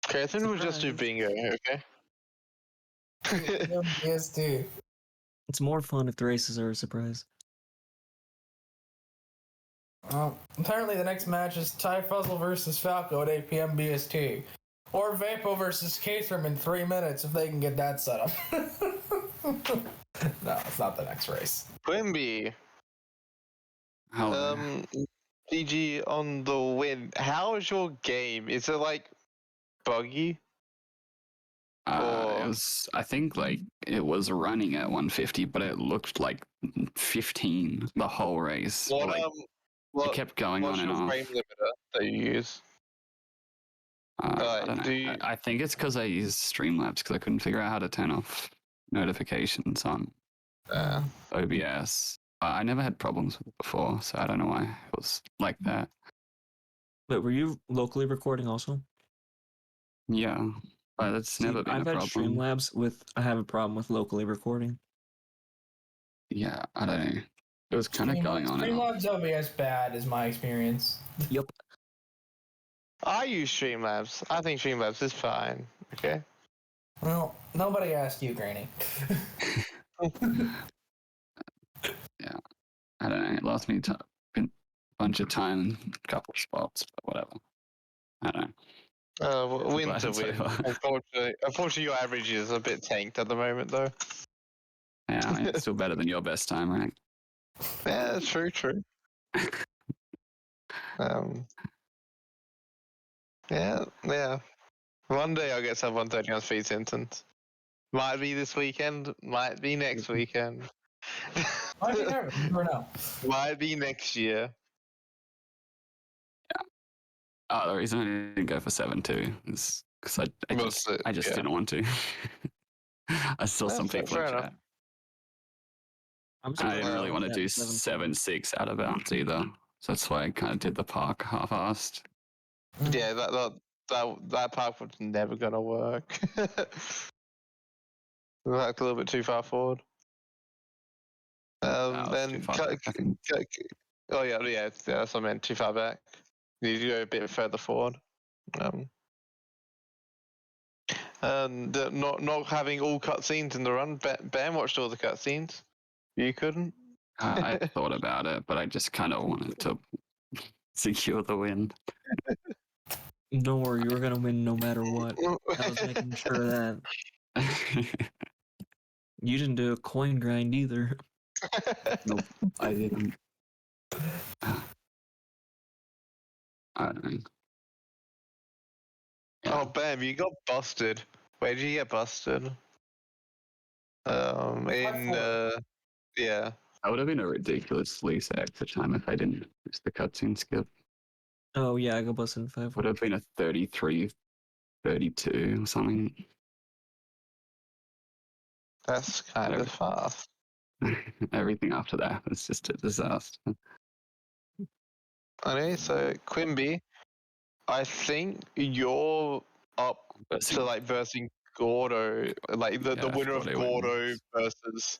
Katem was just do bingo, okay? BST. It's more fun if the races are a surprise. Well, apparently the next match is Ty Fuzzle versus Falco at 8 p.m. BST. Or Vapo versus Caterham in 3 minutes if they can get that set up. No, it's not the next race. Quimby, Hello. GG on the win. How is your game? Is it like buggy? It was, I think, like, it was running at 150, but it looked like 15 the whole race. What Like, what it kept going what's on and your off. frame limiter that you use? I don't know. Do you... I think it's because I used Streamlabs because I couldn't figure out how to turn off notifications on OBS. I never had problems with it before, so I don't know why it was like that. But were you locally recording also? Yeah, but it's See, never been I've a had problem. Streamlabs with. I have a problem with locally recording. Yeah, I don't know. It was kind of going on and off. Streamlabs OBS bad is my experience. Yep. I use Streamlabs. I think Streamlabs is fine. Okay. Well, nobody asked you, Granny. Yeah, I don't know. It lost me a bunch of time in a couple of spots, but whatever. I don't know. Win Glad to it's win. over. Unfortunately, your average is a bit tanked at the moment, though. Yeah, I mean, it's still better than your best time, right? Yeah, true. Yeah. One day I'll get some 130 on speed sentence. Might be this weekend. Might be next weekend. Might be never. You never know. Might be next year. Oh, the reason I didn't go for 7-2 is because I just Yeah. didn't want to. I saw some people fair in enough. chat. I'm And I didn't really surprised want to that do 7-2. 7-6 out of bounds either. So that's why I kind of did the park half-assed. Yeah, that path was never gonna work. Like a little bit too far forward. That was too Then far back, I think. oh yeah, that's what I meant. Too far back. You need to go a bit further forward. And not having all cutscenes in the run. Ben watched all the cutscenes. You couldn't. I thought about it, but I just kind of wanted to secure the win. Don't worry, you were gonna win no matter what. I was making sure that you didn't do a coin grind either. Nope, I didn't. I don't know. Yeah. Oh, Bam, you got busted. Where did you get busted? Yeah. That would have been a ridiculous lease extra time if I didn't use the cutscene skip. Oh yeah, I got busted in 5. Would have been a 33, 32 or something. That's kind of fast. Everything after that was just a disaster. Okay, so Quimby, I think you're up to like versing Gordo, like the winner of Gordo versus.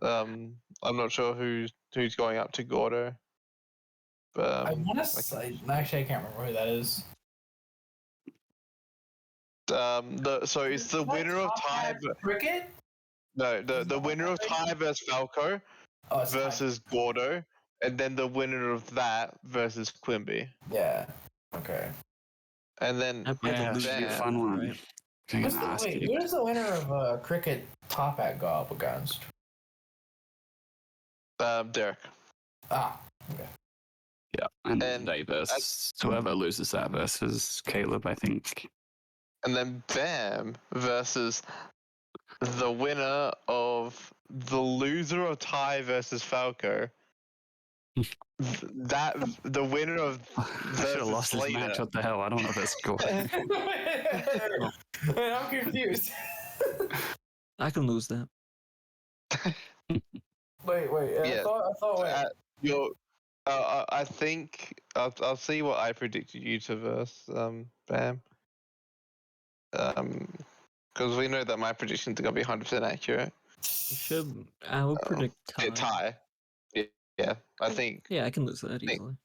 I'm not sure who's going up to Gordo. But I want to say, actually, I can't remember who that is. So it's the winner of Ty. Cricket? No, the winner of Ty versus Falco versus Gordo, and then the winner of that versus Quimby. Yeah. Okay. And then That should be a fun one. Right? Who's the winner of Cricket Top Hat go up against? Derek. Ah. Okay. Yeah, and they versus whoever loses that versus Caleb, I think. And then Bam versus the winner of the loser of Ty versus Falco. The winner of I should have lost this match. What the hell? I don't know if that's score. Man, I'm confused. I can lose that. Wait. Yeah. I thought. I think I'll see what I predicted you to verse. Bam. Because we know that my predictions are gonna be 100% accurate. I would predict tie. Tie. Yeah, I think. Yeah, I can lose that easily.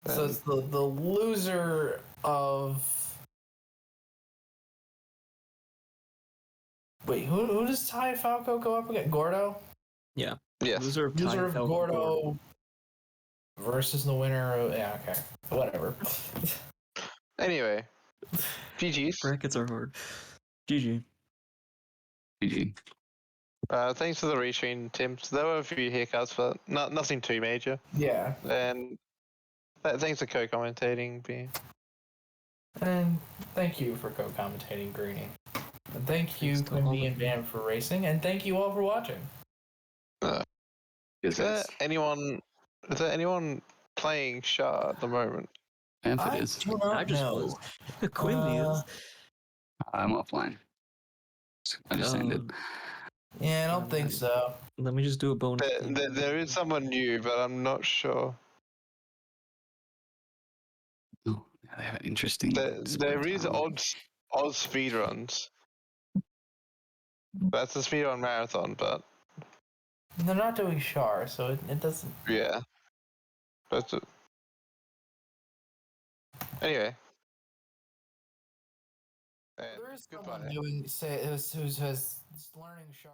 So it's the loser of. Wait, who does Ty Falco go up against? Gordo? Yeah. Yes. Loser of Loser Ty of Falco Gordo versus the winner of. Yeah, okay. Whatever. Anyway, GG's. Brackets are hard. GG. GG. Thanks for the restream, Tim. So there were a few hiccups, but nothing too major. Yeah. And thanks for co-commentating, B. And thank you for co-commentating, Greenie. And thank you, Thanks to all Quimby of and you. Bam, for racing. And thank you all for watching. Is there anyone playing Shah at the moment? Bamford I is. do not I just know. was. Quimby is. I'm offline. I just ended. Yeah, I don't think so. Let me just do a bonus. There is someone new, but I'm not sure. Oh, yeah, they have an interesting. There is Oz speedruns. That's a speedrun marathon, but They're not doing Char, so it doesn't. yeah. That's it. Anyway. There is Goodbye. someone doing who has learning Char.